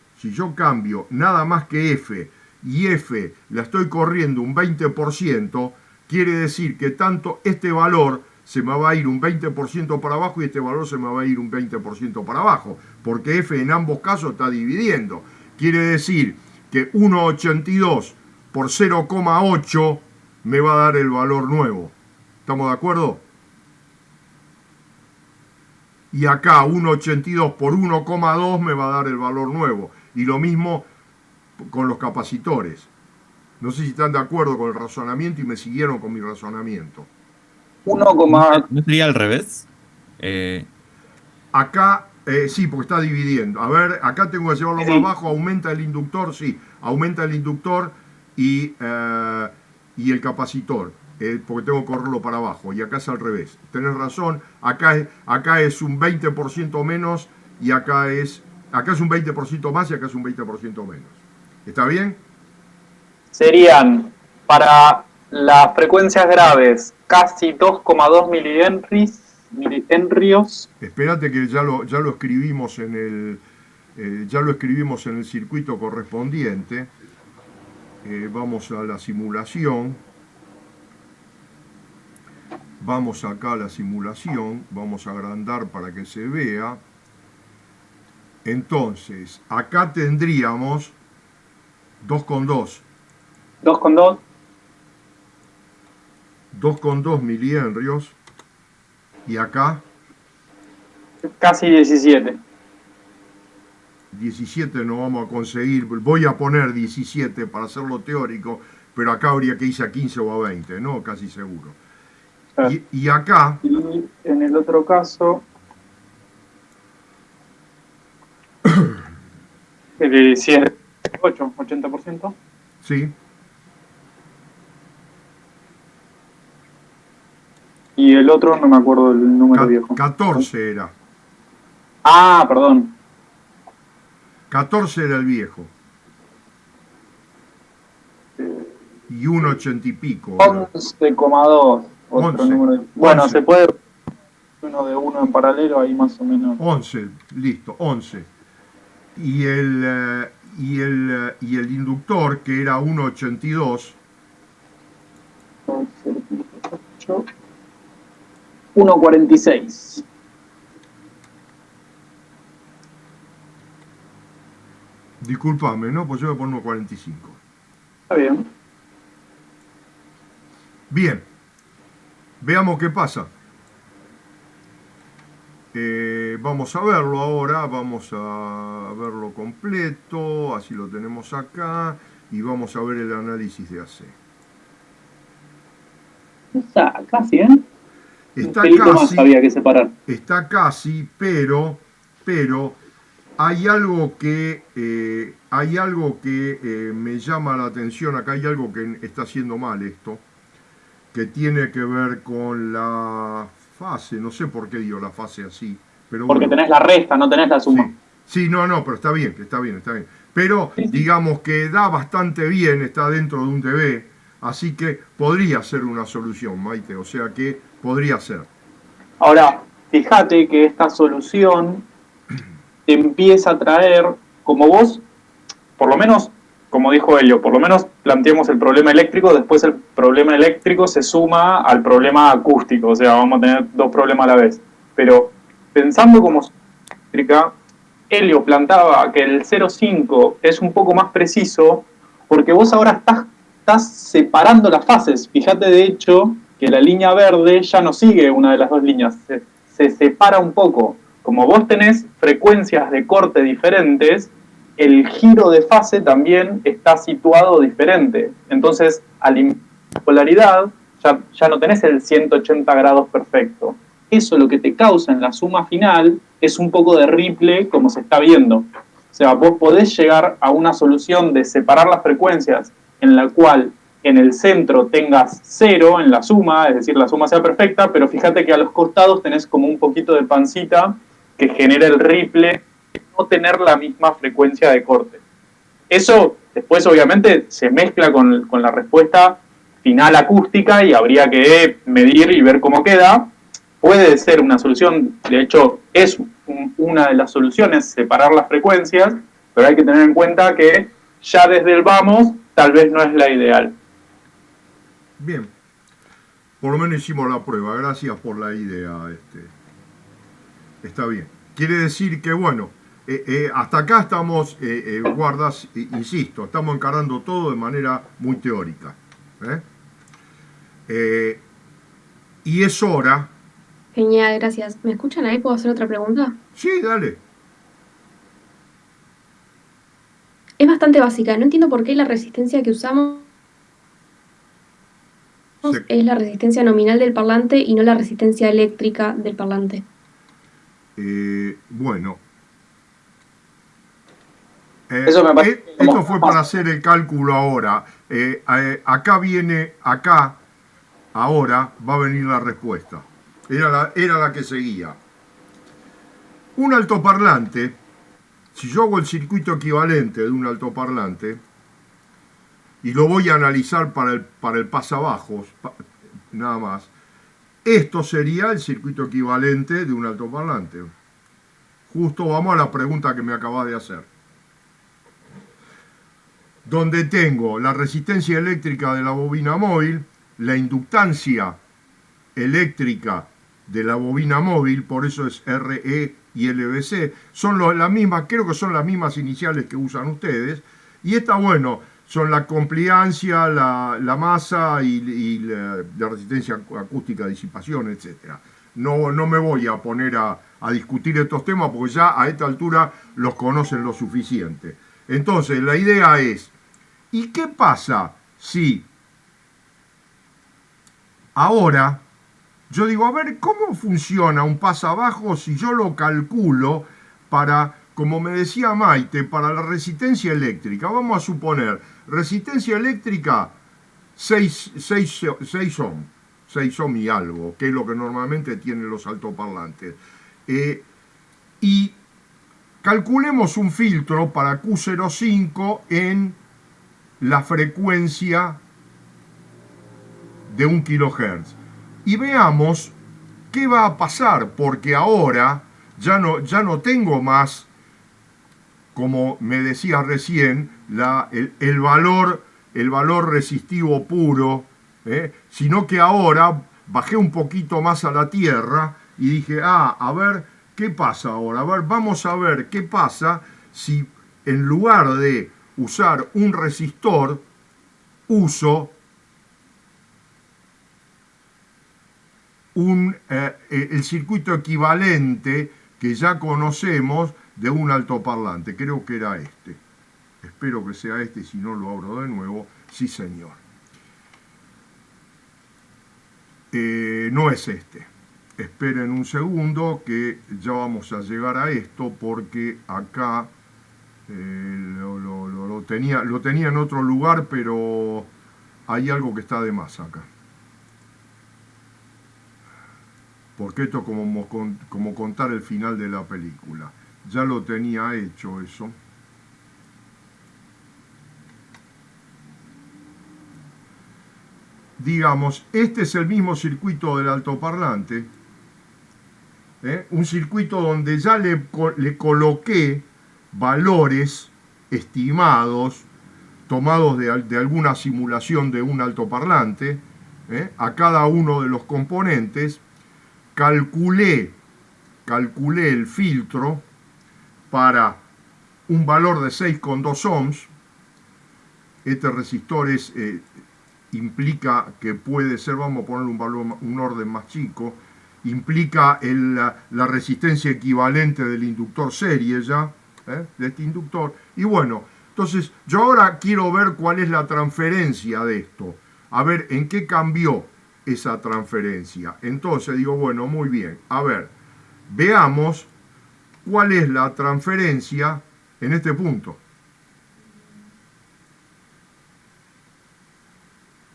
nada más que F y F la estoy corriendo un 20%, quiere decir que tanto este valor se me va a ir un 20% para abajo y este valor se me va a ir un 20% para abajo, porque F en ambos casos está dividiendo. Quiere decir que 1,82 por 0,8 me va a dar el valor nuevo. ¿Estamos de acuerdo? Y acá 1,82 por 1,2 me va a dar el valor nuevo. Y lo mismo con los capacitores. No sé si están de acuerdo con el razonamiento y me siguieron con mi razonamiento. 1, ¿No sería al revés? Acá, sí, porque está dividiendo. A ver, acá tengo que llevarlo más bajo, aumenta el inductor, sí. aumenta el inductor y el capacitor, porque tengo que correrlo para abajo, y acá es al revés. Tenés razón, acá es un 20% menos, y acá es un 20% más y acá es un 20% menos. ¿Está bien? Serían, para las frecuencias graves, casi 2,2 milihenrios. Espérate que ya lo escribimos en el circuito correspondiente. Vamos a la simulación. Vamos acá a la simulación. Vamos a agrandar para que se vea. Entonces, acá tendríamos 2,2. 2,2. 2,2 milihenrios. Y acá Casi 17. 17 no vamos a conseguir. Voy a poner 17 para hacerlo teórico, pero acá habría que irse a 15 o a 20, ¿no? Casi seguro. Y acá... Y en el otro caso... si es 80%. Sí. Y el otro no me acuerdo del número viejo. 14 era. Ah, perdón. 14 era el viejo. Y 1,80 y pico. 11,2. Otro 11. número. Bueno, 11. se puede uno de uno en paralelo ahí más o menos. 11, listo, 11. Y el inductor, que era 1,82. 1,46. Disculpame, ¿no? Pues yo voy a poner 1,45. Está bien. Bien. Veamos qué pasa. Vamos a verlo ahora, vamos a verlo completo, así lo tenemos acá, y vamos a ver el análisis de AC. Está casi, ¿eh? Está Un pelito más casi, había que separar. está casi, pero hay algo que me llama la atención. Acá hay algo que está haciendo mal esto, que tiene que ver con la fase. No sé por qué digo la fase así, pero Porque bueno. tenés la resta, no tenés la suma. Sí, no, pero está bien. Pero digamos que da bastante bien, está dentro de un dB, así que podría ser una solución, Maite, o sea que podría ser. Ahora, fíjate que esta solución te empieza a traer, como vos, por lo menos, como dijo Helio, por lo menos planteemos el problema eléctrico, después el problema eléctrico se suma al problema acústico, o sea, vamos a tener dos problemas a la vez. Pero pensando como eléctrica, Helio planteaba que el 0,5 es un poco más preciso porque vos ahora estás separando las fases. Fíjate, de hecho, que la línea verde ya no sigue una de las dos líneas, se separa un poco. Como vos tenés frecuencias de corte diferentes, el giro de fase también está situado diferente. Entonces, al la polaridad, ya no tenés el 180 grados perfecto. Eso lo que te causa en la suma final es un poco de ripple, como se está viendo. O sea, vos podés llegar a una solución de separar las frecuencias en la cual en el centro tengas 0 en la suma, es decir, la suma sea perfecta, pero fíjate que a los costados tenés como un poquito de pancita que genera el ripple, no tener la misma frecuencia de corte. Eso después obviamente se mezcla con la respuesta final acústica y habría que medir y ver cómo queda. Puede ser una solución, de hecho es una de las soluciones, separar las frecuencias, pero hay que tener en cuenta que ya desde el vamos tal vez no es la ideal. Bien, por lo menos hicimos la prueba, gracias por la idea. Está bien. Quiere decir que, bueno, hasta acá estamos, guardas, insisto, estamos encarando todo de manera muy teórica. Y es hora... Genial, gracias. ¿Me escuchan ahí? ¿Puedo hacer otra pregunta? Sí, dale. Es bastante básica. No entiendo por qué la resistencia que usamos es la resistencia nominal del parlante y no la resistencia eléctrica del parlante. Bueno, Eso me parece Esto fue para hacer el cálculo ahora. Acá, ahora, va a venir la respuesta. Era la que seguía. Un altoparlante, si yo hago el circuito equivalente de un altoparlante, y lo voy a analizar para el pasabajos, nada más, esto sería el circuito equivalente de un altoparlante. Justo vamos a la pregunta que me acabas de hacer. Donde tengo la resistencia eléctrica de la bobina móvil, la inductancia eléctrica de la bobina móvil, por eso es RE y LBC, son las mismas, creo que son las mismas iniciales que usan ustedes, y está bueno, son la compliancia, la masa y la resistencia acústica, disipación, etc. No me voy a poner a discutir estos temas porque ya a esta altura los conocen lo suficiente. Entonces, la idea es, ¿y qué pasa si ahora yo digo, a ver, ¿cómo funciona un pasabajo si yo lo calculo para, como me decía Maite, para la resistencia eléctrica? Vamos a suponer, resistencia eléctrica 6 ohm, 6 ohm y algo, que es lo que normalmente tienen los altoparlantes. Y calculemos un filtro para Q05 en la frecuencia de 1 kHz. Y veamos qué va a pasar, porque ahora ya no tengo más, como me decía recién, el valor resistivo puro, sino que ahora bajé un poquito más a la tierra y dije, a ver, ¿qué pasa ahora? A ver, vamos a ver qué pasa si en lugar de usar un resistor, uso el circuito equivalente que ya conocemos de un altoparlante. Creo que era este. Espero que sea este, si no lo abro de nuevo. Sí, señor. No es este. Esperen un segundo que ya vamos a llegar a esto porque acá lo tenía en otro lugar, pero hay algo que está de más acá. Porque esto es como contar el final de la película. Ya lo tenía hecho eso. Digamos, este es el mismo circuito del altoparlante. Un circuito donde ya le coloqué valores estimados, tomados de alguna simulación de un altoparlante, a cada uno de los componentes. Calculé el filtro para un valor de 6,2 ohms. Este resistor implica que puede ser, vamos a poner un orden más chico, implica la resistencia equivalente del inductor serie ya, de este inductor. Y bueno, entonces yo ahora quiero ver cuál es la transferencia de esto, a ver en qué cambió esa transferencia. Entonces digo, bueno, muy bien, a ver, veamos cuál es la transferencia en este punto.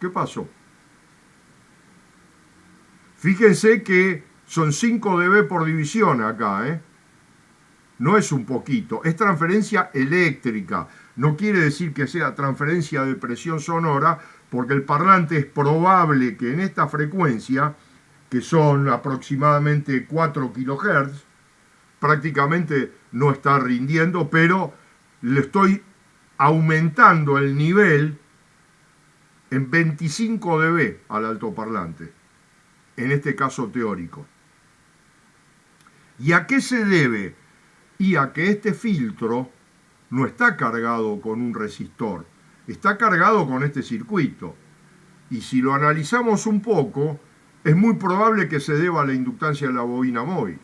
¿Qué pasó? Fíjense que son 5 dB por división acá, No es un poquito, es transferencia eléctrica. No quiere decir que sea transferencia de presión sonora, porque el parlante es probable que en esta frecuencia, que son aproximadamente 4 kHz, prácticamente no está rindiendo, pero le estoy aumentando el nivel en 25 dB al altoparlante, en este caso teórico. ¿Y a qué se debe? Y a que este filtro no está cargado con un resistor, está cargado con este circuito. Y si lo analizamos un poco, es muy probable que se deba a la inductancia de la bobina móvil,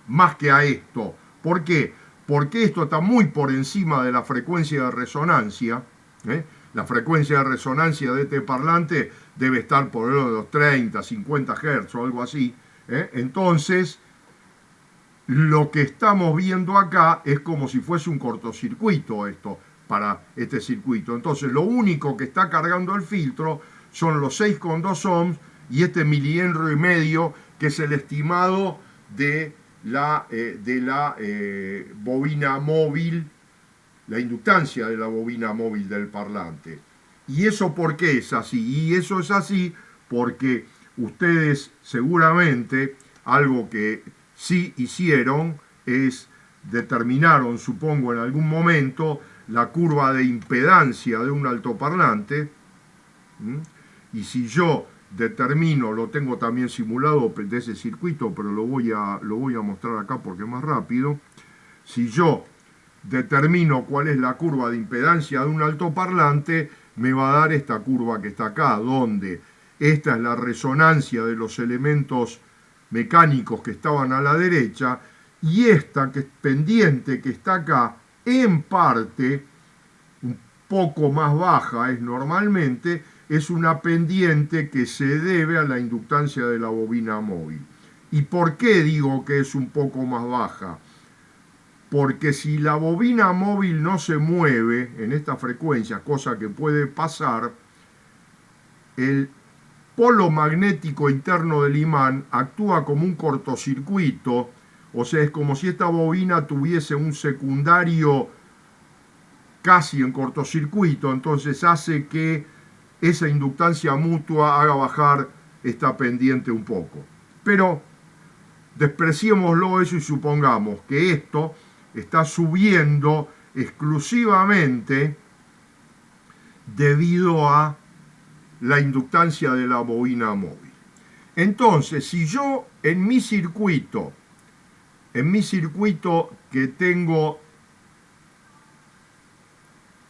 más que a esto. ¿Por qué? Porque esto está muy por encima de la frecuencia de resonancia. La frecuencia de resonancia de este parlante debe estar por los 30, 50 Hz o algo así. Entonces, lo que estamos viendo acá es como si fuese un cortocircuito esto, para este circuito. Entonces lo único que está cargando el filtro son los 6,2 ohms y este milihenrio y medio, que es el estimado de la bobina móvil, la inductancia de la bobina móvil del parlante. ¿Y eso por qué es así? Y eso es así porque ustedes seguramente, algo que sí hicieron, es determinaron, supongo, en algún momento, la curva de impedancia de un altoparlante. Y si yo determino, lo tengo también simulado de ese circuito, pero lo voy a mostrar acá porque es más rápido. Si yo determino cuál es la curva de impedancia de un altoparlante, me va a dar esta curva que está acá, donde esta es la resonancia de los elementos mecánicos que estaban a la derecha, y esta que es pendiente que está acá, en parte, un poco más baja es normalmente, es una pendiente que se debe a la inductancia de la bobina móvil. ¿Y por qué digo que es un poco más baja? Porque si la bobina móvil no se mueve en esta frecuencia, cosa que puede pasar, el polo magnético interno del imán actúa como un cortocircuito, o sea, es como si esta bobina tuviese un secundario casi en cortocircuito, entonces hace que esa inductancia mutua haga bajar esta pendiente un poco. Pero despreciémoslo eso y supongamos que esto está subiendo exclusivamente debido a la inductancia de la bobina móvil. Entonces, si yo en mi circuito que tengo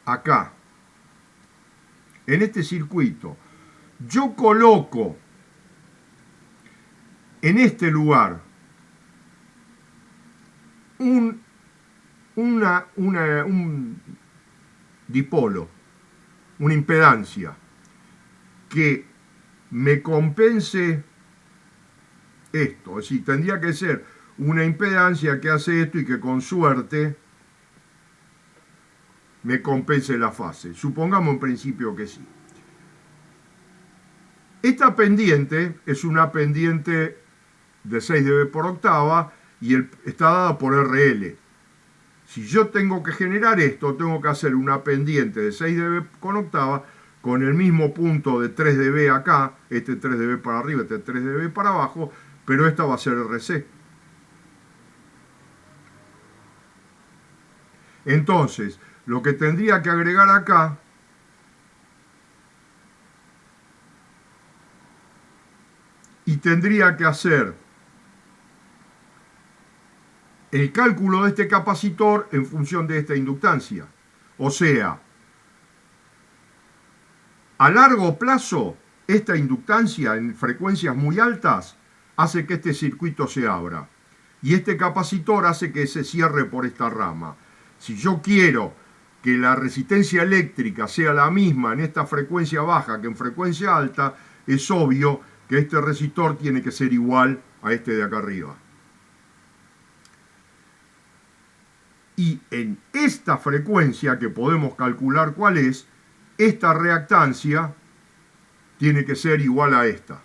acá, en este circuito, yo coloco en este lugar un dipolo, una impedancia que me compense esto, es decir, tendría que ser una impedancia que hace esto y que con suerte me compense la fase. Supongamos en principio que sí. Esta pendiente es una pendiente de 6 dB por octava y está dada por RL. Si yo tengo que generar esto, tengo que hacer una pendiente de 6 dB con octava con el mismo punto de 3 dB acá, este 3 dB para arriba, este 3 dB para abajo, pero esta va a ser RC. Entonces, lo que tendría que agregar acá y tendría que hacer el cálculo de este capacitor en función de esta inductancia. O sea, a largo plazo, esta inductancia en frecuencias muy altas hace que este circuito se abra. Y este capacitor hace que se cierre por esta rama. Si yo quiero que la resistencia eléctrica sea la misma en esta frecuencia baja que en frecuencia alta, es obvio que este resistor tiene que ser igual a este de acá arriba. Y en esta frecuencia, que podemos calcular cuál es, esta reactancia tiene que ser igual a esta.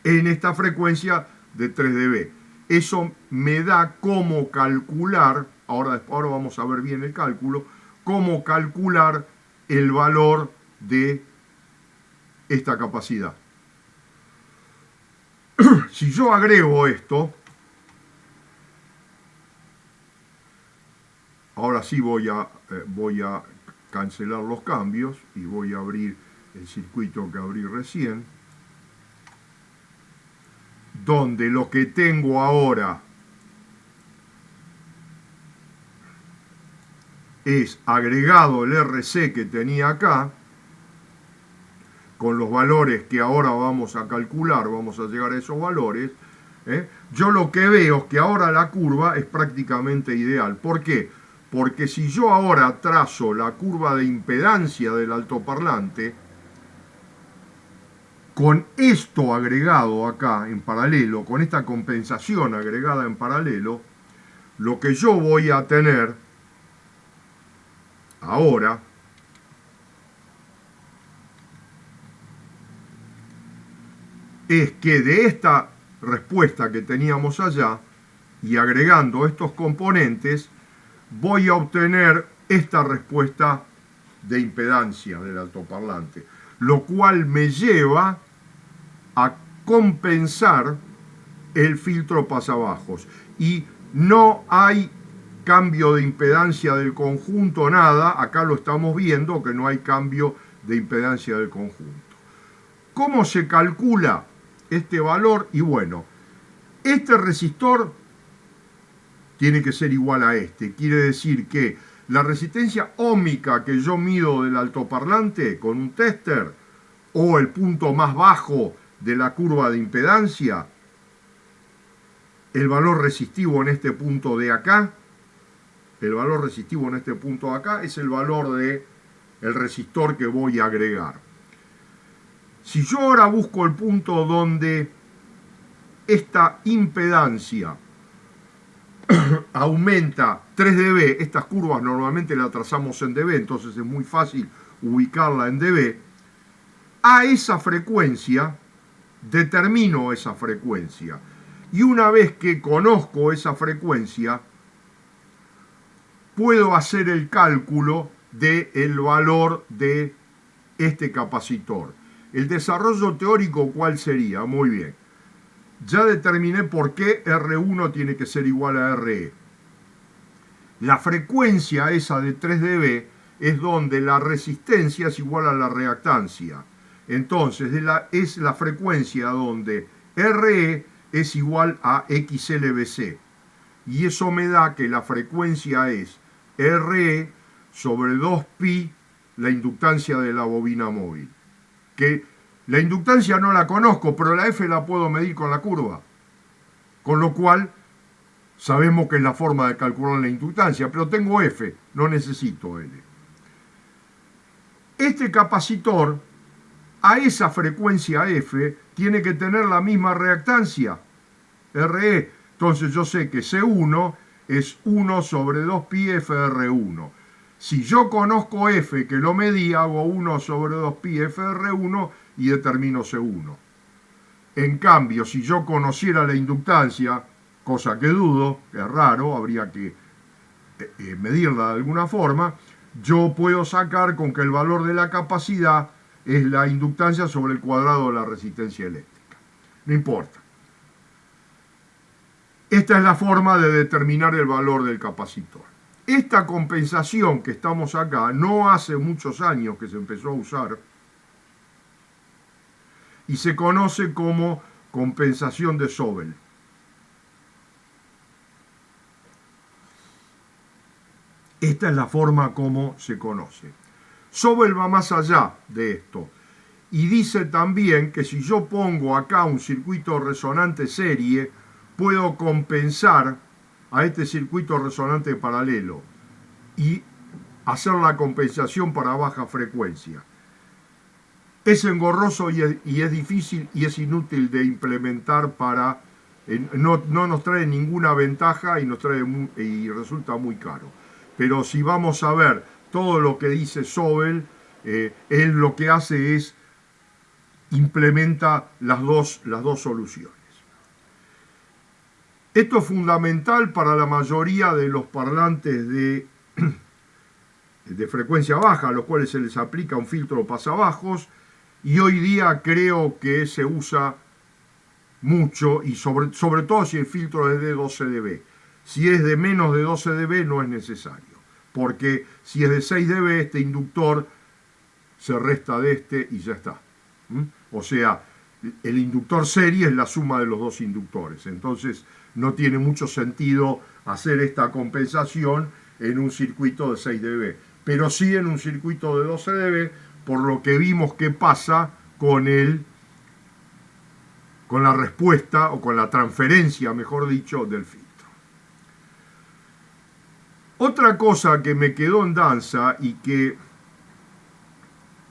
En esta frecuencia de 3 dB. Eso me da cómo calcular, ahora vamos a ver bien el cálculo, cómo calcular el valor de esta capacidad. Si yo agrego esto, ahora sí voy a cancelar los cambios y voy a abrir el circuito que abrí recién, donde lo que tengo ahora es agregado el RC que tenía acá, con los valores que ahora vamos a calcular, vamos a llegar a esos valores, yo lo que veo es que ahora la curva es prácticamente ideal. ¿Por qué? Porque si yo ahora trazo la curva de impedancia del altoparlante, Con esto agregado acá en paralelo, con esta compensación agregada en paralelo, lo que yo voy a tener ahora es que de esta respuesta que teníamos allá y agregando estos componentes, voy a obtener esta respuesta de impedancia del altoparlante, lo cual me lleva a compensar el filtro pasabajos. Y no hay cambio de impedancia del conjunto, nada. Acá lo estamos viendo que no hay cambio de impedancia del conjunto. ¿Cómo se calcula este valor? Y bueno, este resistor tiene que ser igual a este. Quiere decir que la resistencia óhmica que yo mido del altoparlante con un tester, o el punto más bajo de la curva de impedancia, el valor resistivo en este punto de acá, el valor resistivo en este punto de acá es el valor del resistor que voy a agregar. Si yo ahora busco el punto donde esta impedancia aumenta 3 dB, estas curvas normalmente las trazamos en dB, entonces es muy fácil ubicarla en dB, a esa frecuencia determino esa frecuencia. Y una vez que conozco esa frecuencia, puedo hacer el cálculo del valor de este capacitor. El desarrollo teórico, ¿cuál sería? Muy bien. Ya determiné por qué R1 tiene que ser igual a RE. La frecuencia esa de 3 dB es donde la resistencia es igual a la reactancia. Entonces es la frecuencia donde RE es igual a XLBC. Y eso me da que la frecuencia es RE sobre 2pi la inductancia de la bobina móvil. Que la inductancia no la conozco, pero la F la puedo medir con la curva. Con lo cual, sabemos que es la forma de calcular la inductancia, pero tengo F, no necesito L. Este capacitor, a esa frecuencia F, tiene que tener la misma reactancia, RE. Entonces yo sé que C1 es 1 sobre 2pi FR1. Si yo conozco F, que lo medí, hago 1 sobre 2pi FR1 y determino C1. En cambio, si yo conociera la inductancia, cosa que dudo, que es raro, habría que medirla de alguna forma, yo puedo sacar con que el valor de la capacidad es la inductancia sobre el cuadrado de la resistencia eléctrica. No importa. Esta es la forma de determinar el valor del capacitor. Esta compensación que estamos acá, no hace muchos años que se empezó a usar, y se conoce como compensación de Sobel. Esta es la forma como se conoce. Sobel va más allá de esto y dice también que si yo pongo acá un circuito resonante serie, puedo compensar a este circuito resonante paralelo y hacer la compensación para baja frecuencia. Es engorroso y es difícil y es inútil de implementar para... no nos trae ninguna ventaja y resulta muy caro. Pero si vamos a ver todo lo que dice Sobel, él lo que hace es implementa las dos soluciones. Esto es fundamental para la mayoría de los parlantes de frecuencia baja, a los cuales se les aplica un filtro pasabajos, y hoy día creo que se usa mucho, y sobre todo si el filtro es de 12 dB. Si es de menos de 12 dB no es necesario, porque si es de 6 dB este inductor se resta de este y ya está. O sea, el inductor serie es la suma de los dos inductores, entonces no tiene mucho sentido hacer esta compensación en un circuito de 6 dB, pero sí en un circuito de 12 dB, por lo que vimos que pasa con la respuesta, o con la transferencia, mejor dicho, del filtro. Otra cosa que me quedó en danza y que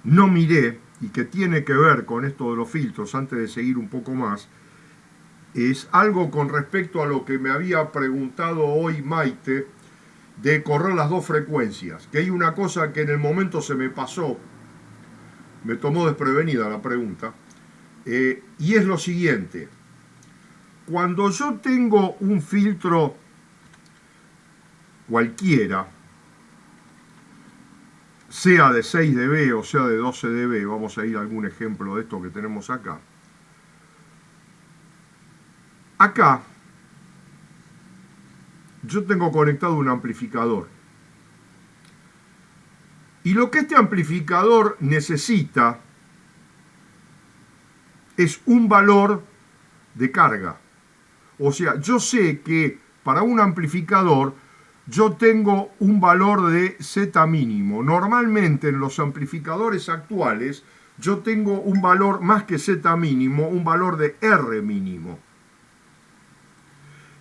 no miré y que tiene que ver con esto de los filtros, antes de seguir un poco más, es algo con respecto a lo que me había preguntado hoy Maite, de correr las dos frecuencias, que hay una cosa que en el momento se me pasó, me tomó desprevenida la pregunta, y es lo siguiente: cuando yo tengo un filtro cualquiera, sea de 6 dB o sea de 12 dB, vamos a ir a algún ejemplo de esto que tenemos acá. Acá yo tengo conectado un amplificador. Y lo que este amplificador necesita es un valor de carga. O sea, yo sé que para un amplificador yo tengo un valor de Z mínimo. Normalmente en los amplificadores actuales yo tengo un valor más que Z mínimo, un valor de R mínimo.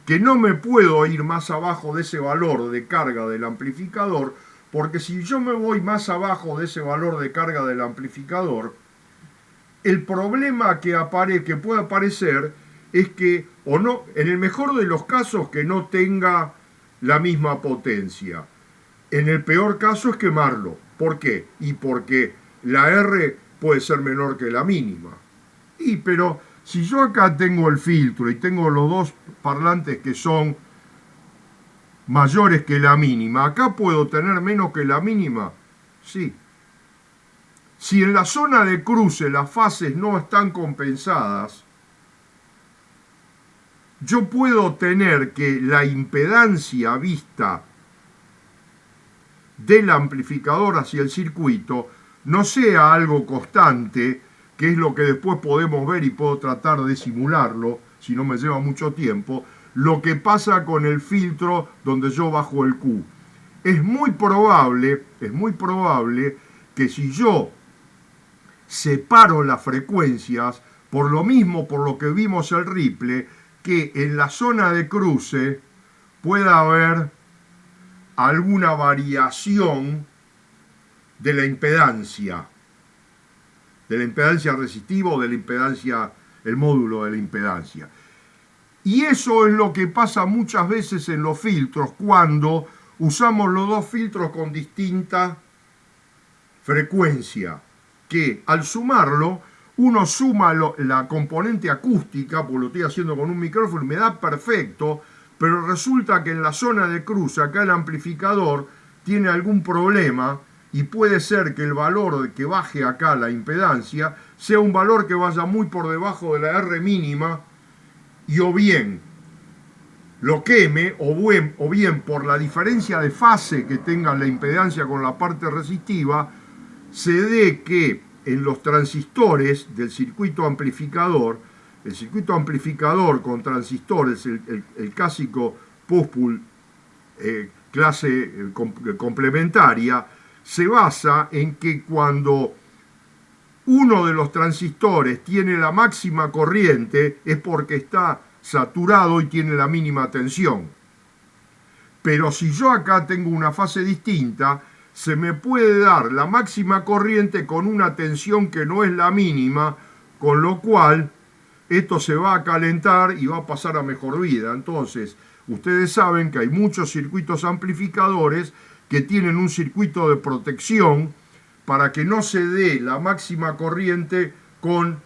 Que no me puedo ir más abajo de ese valor de carga del amplificador, porque si yo me voy más abajo de ese valor de carga del amplificador, el problema que puede aparecer es que, o no, en el mejor de los casos, que no tenga la misma potencia. En el peor caso es quemarlo. ¿Por qué? Y porque la R puede ser menor que la mínima. Pero si yo acá tengo el filtro y tengo los dos parlantes que son mayores que la mínima, ¿acá puedo tener menos que la mínima? Sí. Si en la zona de cruce las fases no están compensadas, yo puedo tener que la impedancia vista del amplificador hacia el circuito no sea algo constante, que es lo que después podemos ver y puedo tratar de simularlo, si no me lleva mucho tiempo, lo que pasa con el filtro donde yo bajo el Q. Es muy probable que si yo separo las frecuencias, por lo mismo por lo que vimos el Ripple, que en la zona de cruce pueda haber alguna variación de la impedancia resistiva o de la impedancia, el módulo de la impedancia. Y eso es lo que pasa muchas veces en los filtros cuando usamos los dos filtros con distinta frecuencia, que al sumarlo uno suma la componente acústica, porque lo estoy haciendo con un micrófono y me da perfecto, pero resulta que en la zona de cruce acá el amplificador tiene algún problema y puede ser que el valor que baje acá la impedancia sea un valor que vaya muy por debajo de la R mínima, y o bien lo queme o bien por la diferencia de fase que tenga la impedancia con la parte resistiva se dé que en los transistores del circuito amplificador, el circuito amplificador con transistores, el clásico push-pull clase complementaria, se basa en que cuando uno de los transistores tiene la máxima corriente es porque está saturado y tiene la mínima tensión. Pero si yo acá tengo una fase distinta, se me puede dar la máxima corriente con una tensión que no es la mínima, con lo cual esto se va a calentar y va a pasar a mejor vida. Entonces, ustedes saben que hay muchos circuitos amplificadores que tienen un circuito de protección para que no se dé la máxima corriente con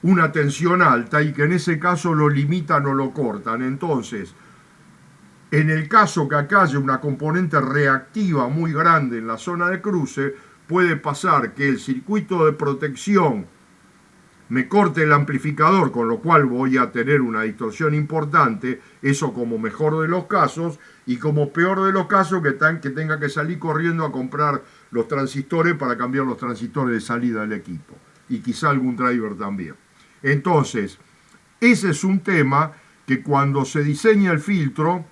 una tensión alta y que en ese caso lo limitan o lo cortan. Entonces, en el caso que acá haya una componente reactiva muy grande en la zona de cruce, puede pasar que el circuito de protección me corte el amplificador, con lo cual voy a tener una distorsión importante, eso como mejor de los casos, y como peor de los casos que tenga que salir corriendo a comprar los transistores para cambiar los transistores de salida del equipo, y quizá algún driver también. Entonces, ese es un tema que cuando se diseña el filtro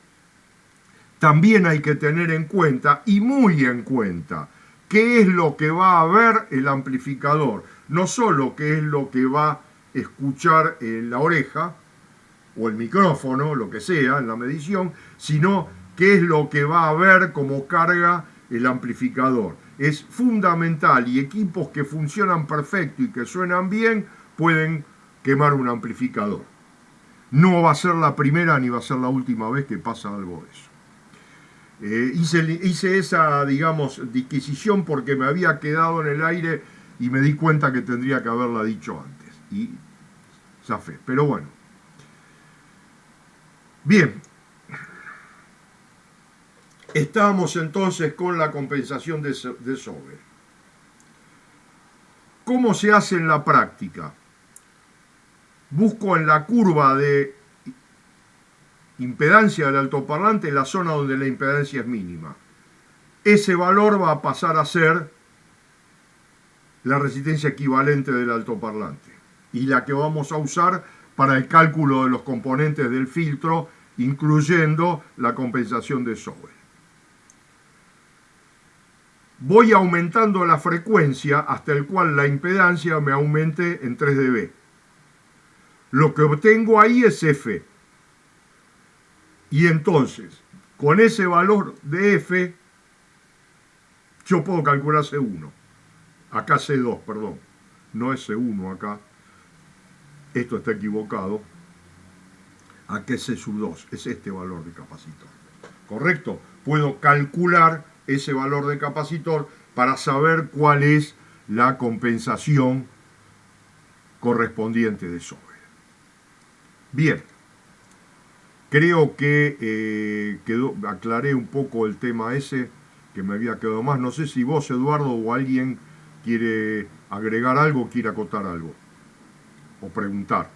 también hay que tener en cuenta, y muy en cuenta, qué es lo que va a ver el amplificador, no solo qué es lo que va a escuchar en la oreja o el micrófono, lo que sea, en la medición, sino qué es lo que va a ver como carga el amplificador. Es fundamental, y equipos que funcionan perfecto y que suenan bien pueden quemar un amplificador. No va a ser la primera ni va a ser la última vez que pasa algo de eso. Hice esa, digamos, disquisición porque me había quedado en el aire y me di cuenta que tendría que haberla dicho antes. Y zafé. Pero bueno. Bien. Estamos entonces con la compensación de Sobel. ¿Cómo se hace en la práctica? Busco en la curva de impedancia del altoparlante la zona donde la impedancia es mínima. Ese valor va a pasar a ser la resistencia equivalente del altoparlante y la que vamos a usar para el cálculo de los componentes del filtro, incluyendo la compensación de Sobel. Voy aumentando la frecuencia hasta el cual la impedancia me aumente en 3 dB. Lo que obtengo ahí es F. Y entonces, con ese valor de F, yo puedo calcular C1. Acá C2, perdón. No es C1 acá. Esto está equivocado. Acá es C2. Es este valor de capacitor. ¿Correcto? Puedo calcular ese valor de capacitor para saber cuál es la compensación correspondiente de Sobel. Bien, creo que aclaré un poco el tema ese que me había quedado más. No sé si vos, Eduardo, o alguien quiere agregar algo, quiere acotar algo o preguntar.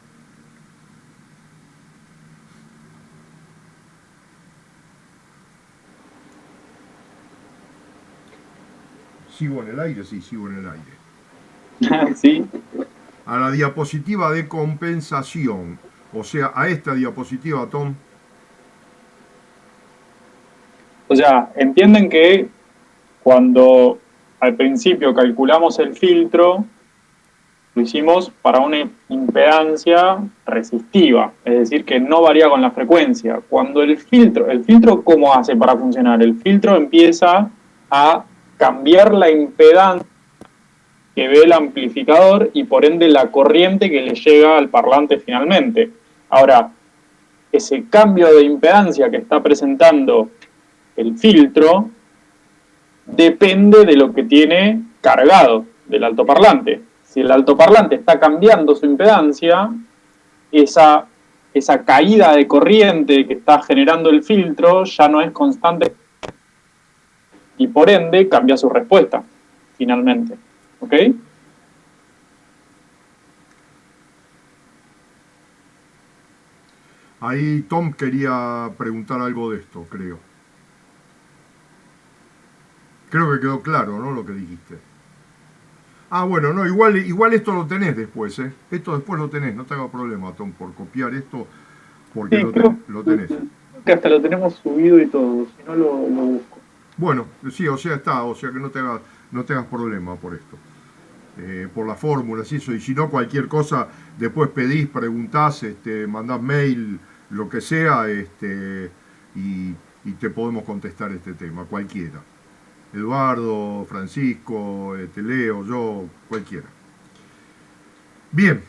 ¿Sigo en el aire? Sí, sigo en el aire. Sí. A la diapositiva de compensación, o sea, a esta diapositiva, Tom. O sea, entienden que cuando al principio calculamos el filtro, lo hicimos para una impedancia resistiva, es decir, que no varía con la frecuencia. Cuando el filtro, ¿cómo hace para funcionar? El filtro empieza a cambiar la impedancia que ve el amplificador y por ende la corriente que le llega al parlante finalmente. Ahora, ese cambio de impedancia que está presentando el filtro depende de lo que tiene cargado del altoparlante. Si el altoparlante está cambiando su impedancia, esa caída de corriente que está generando el filtro ya no es constante y por ende cambia su respuesta finalmente. ¿Ok? Ahí Tom quería preguntar algo de esto, creo. Creo que quedó claro, ¿no? Lo que dijiste. Ah, bueno, no, igual esto lo tenés después, ¿eh? Esto después lo tenés, no te hagas problema, Tom, por copiar esto, porque Sí, lo tenés. que hasta lo tenemos subido y todo, si no lo busco. Bueno, sí, o sea, que no te hagas problema por esto. Por las fórmulas y eso, y si no, cualquier cosa, después pedís, preguntás, mandás mail, lo que sea, y te podemos contestar este tema, cualquiera. Eduardo, Francisco, Leo, yo, cualquiera. Bien,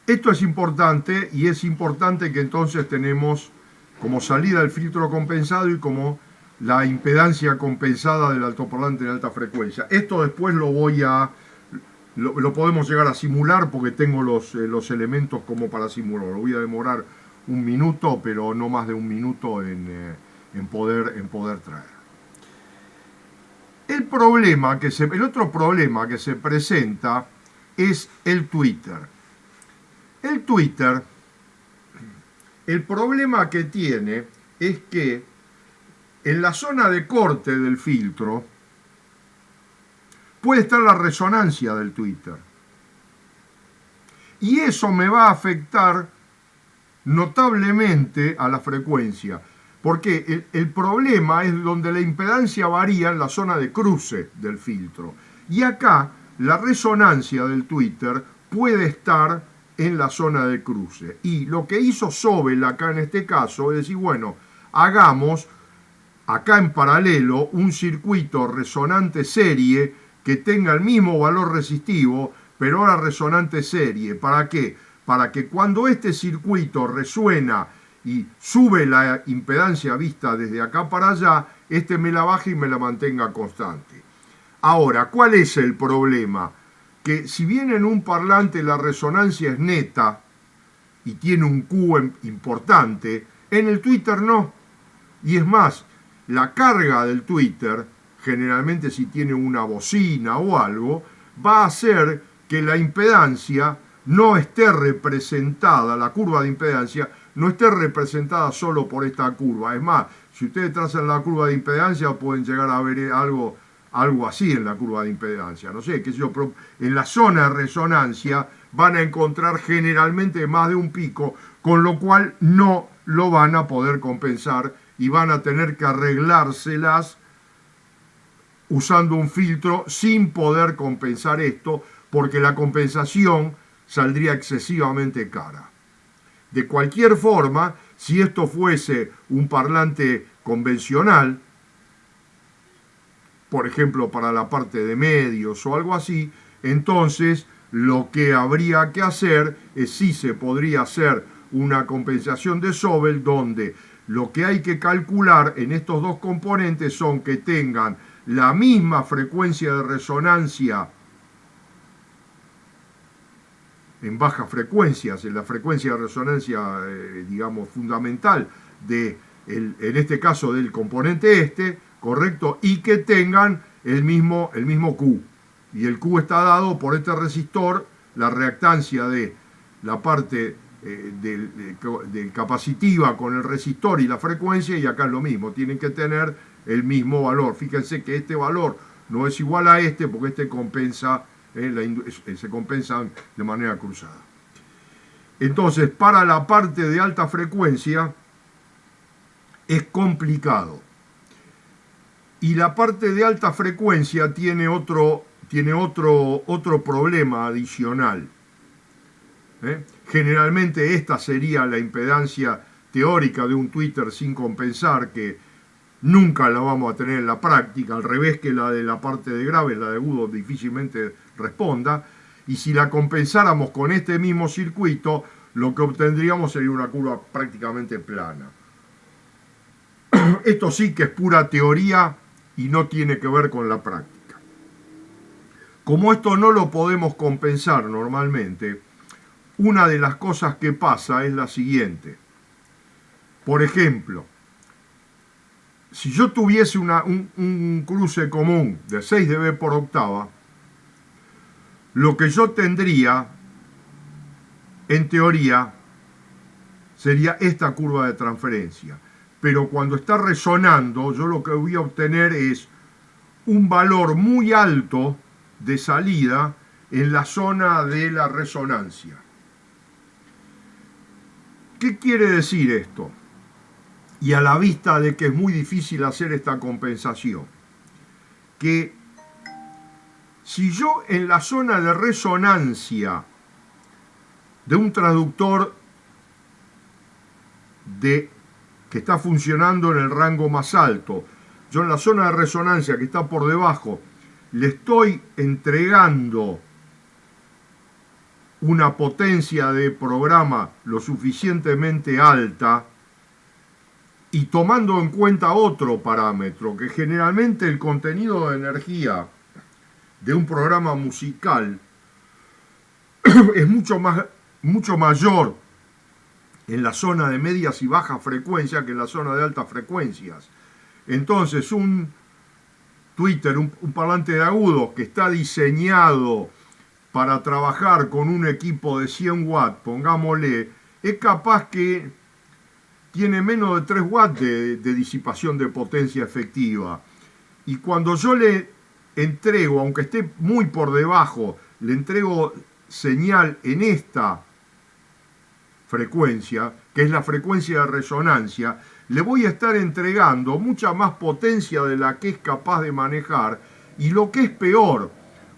esto es importante, y es importante que entonces tenemos como salida el filtro compensado y como la impedancia compensada del altoparlante de alta frecuencia. Esto después lo podemos llegar a simular porque tengo los elementos como para simularlo. Voy a demorar un minuto, pero no más de un minuto en poder traer. El otro problema que se presenta es el Twitter. El Twitter, el problema que tiene es que en la zona de corte del filtro puede estar la resonancia del Twitter. Y eso me va a afectar notablemente a la frecuencia. Porque el problema es donde la impedancia varía en la zona de cruce del filtro. Y acá la resonancia del Twitter puede estar en la zona de cruce. Y lo que hizo Sobel acá en este caso es decir, bueno, hagamos acá en paralelo un circuito resonante serie que tenga el mismo valor resistivo, pero ahora resonante serie. ¿Para qué? Para que cuando este circuito resuena y sube la impedancia vista desde acá para allá, este me la baje y me la mantenga constante. Ahora, ¿cuál es el problema? Que si bien en un parlante la resonancia es neta y tiene un Q importante, en el Twitter no. Y es más, la carga del Twitter, generalmente si tiene una bocina o algo, va a hacer que la impedancia no esté representada, la curva de impedancia no esté representada solo por esta curva. Es más, si ustedes trazan la curva de impedancia pueden llegar a ver algo así en la curva de impedancia. No sé, qué sé yo, pero en la zona de resonancia van a encontrar generalmente más de un pico, con lo cual no lo van a poder compensar y van a tener que arreglárselas usando un filtro sin poder compensar esto, porque la compensación saldría excesivamente cara. De cualquier forma, si esto fuese un parlante convencional, por ejemplo para la parte de medios o algo así, entonces lo que habría que hacer es si se podría hacer una compensación de Sobel, donde lo que hay que calcular en estos dos componentes son que tengan la misma frecuencia de resonancia en bajas frecuencias, en la frecuencia de resonancia, digamos, fundamental, en este caso del componente correcto, y que tengan el mismo Q. Y el Q está dado por este resistor, la reactancia de la parte del capacitiva con el resistor y la frecuencia, y acá es lo mismo, tienen que tener el mismo valor. Fíjense que este valor no es igual a este, porque este compensa, se compensan de manera cruzada. Entonces, para la parte de alta frecuencia es complicado. Y la parte de alta frecuencia tiene otro problema adicional. Generalmente esta sería la impedancia teórica de un Twitter sin compensar, que nunca la vamos a tener en la práctica, al revés que la de la parte de graves, la de agudo difícilmente responda, y si la compensáramos con este mismo circuito, lo que obtendríamos sería una curva prácticamente plana. Esto sí que es pura teoría y no tiene que ver con la práctica. Como esto no lo podemos compensar normalmente, una de las cosas que pasa es la siguiente. Por ejemplo, si yo tuviese un cruce común de 6 dB por octava, lo que yo tendría, en teoría, sería esta curva de transferencia. Pero cuando está resonando, yo lo que voy a obtener es un valor muy alto de salida en la zona de la resonancia. ¿Qué quiere decir esto? Y a la vista de que es muy difícil hacer esta compensación, que si yo en la zona de resonancia de un transductor que está funcionando en el rango más alto, yo en la zona de resonancia que está por debajo, le estoy entregando una potencia de programa lo suficientemente alta, y tomando en cuenta otro parámetro, que generalmente el contenido de energía de un programa musical es mucho mayor en la zona de medias y bajas frecuencias que en la zona de altas frecuencias. Entonces un Twitter, un parlante de agudos que está diseñado para trabajar con un equipo de 100 watts, pongámosle, es capaz que tiene menos de 3 watts de disipación de potencia efectiva. Y cuando yo le entrego, aunque esté muy por debajo, le entrego señal en esta frecuencia, que es la frecuencia de resonancia, le voy a estar entregando mucha más potencia de la que es capaz de manejar, y lo que es peor,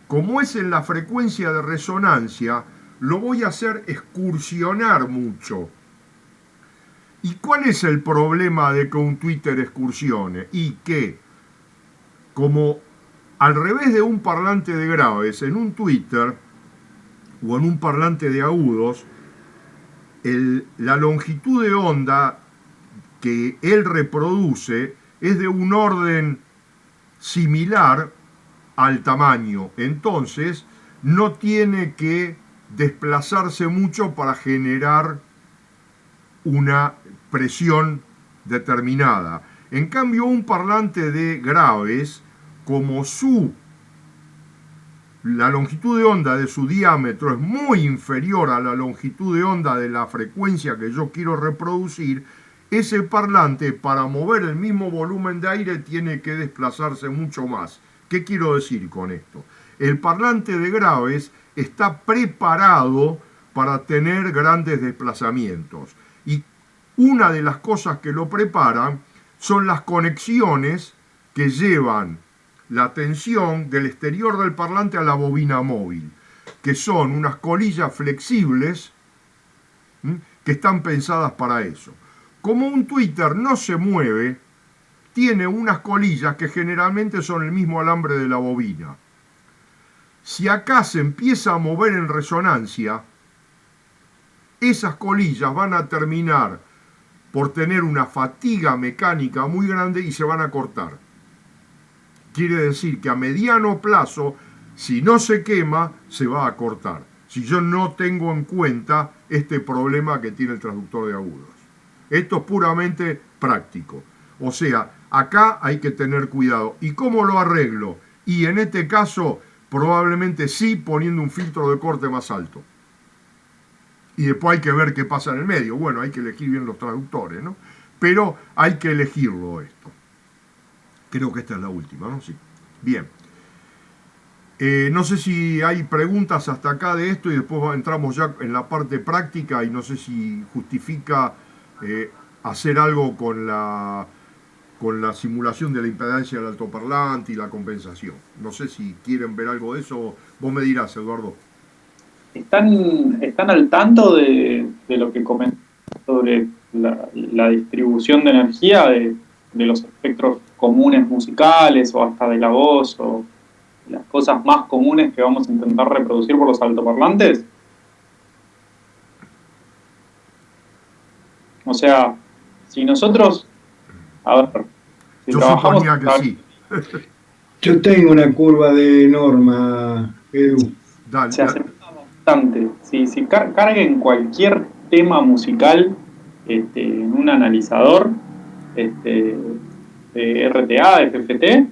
como es en la frecuencia de resonancia, lo voy a hacer excursionar mucho. ¿Y cuál es el problema de que un Twitter excursione? Y que, como al revés de un parlante de graves, en un Twitter o en un parlante de agudos, la longitud de onda que él reproduce es de un orden similar al tamaño. Entonces, no tiene que desplazarse mucho para generar una presión determinada. En cambio, un parlante de graves, como la longitud de onda de su diámetro es muy inferior a la longitud de onda de la frecuencia que yo quiero reproducir, ese parlante, para mover el mismo volumen de aire, tiene que desplazarse mucho más. ¿Qué quiero decir con esto? El parlante de graves está preparado para tener grandes desplazamientos. Y una de las cosas que lo preparan son las conexiones que llevan la tensión del exterior del parlante a la bobina móvil, que son unas colillas flexibles que están pensadas para eso. Como un Twitter no se mueve, tiene unas colillas que generalmente son el mismo alambre de la bobina. Si acá se empieza a mover en resonancia, esas colillas van a terminar por tener una fatiga mecánica muy grande y se van a cortar. Quiere decir que a mediano plazo, si no se quema, se va a cortar. Si yo no tengo en cuenta este problema que tiene el transductor de agudos. Esto es puramente práctico. O sea, acá hay que tener cuidado. ¿Y cómo lo arreglo? Y en este caso, probablemente sí poniendo un filtro de corte más alto. Y después hay que ver qué pasa en el medio. Bueno, hay que elegir bien los traductores, ¿no? Pero hay que elegirlo esto. Creo que esta es la última, ¿no? Sí. Bien. No sé si hay preguntas hasta acá de esto y después entramos ya en la parte práctica y no sé si justifica hacer algo con la simulación de la impedancia del altoparlante y la compensación. No sé si quieren ver algo de eso. Vos me dirás, Eduardo. ¿Están al tanto de lo que comenté sobre la distribución de energía de los espectros comunes musicales o hasta de la voz o las cosas más comunes que vamos a intentar reproducir por los altoparlantes? O sea, si nosotros, a ver, si yo trabajamos, suponía que sí. Yo tengo una curva de norma, Edu. Dale, se asemeja bastante. Si carguen cualquier tema musical en un analizador de RTA, de FFT,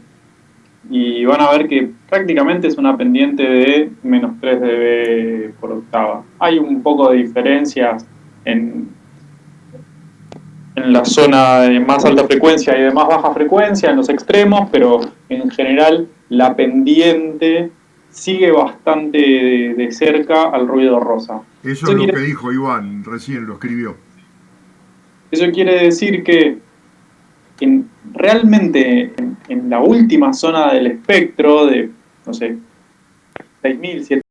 y van a ver que prácticamente es una pendiente de menos 3 dB por octava. Hay un poco de diferencias en la zona de más alta frecuencia y de más baja frecuencia, en los extremos, pero en general la pendiente sigue bastante de cerca al ruido rosa. eso es lo que dijo Iván, recién lo escribió. Eso quiere decir que realmente en la última zona del espectro de, no sé, 6.000, 7.000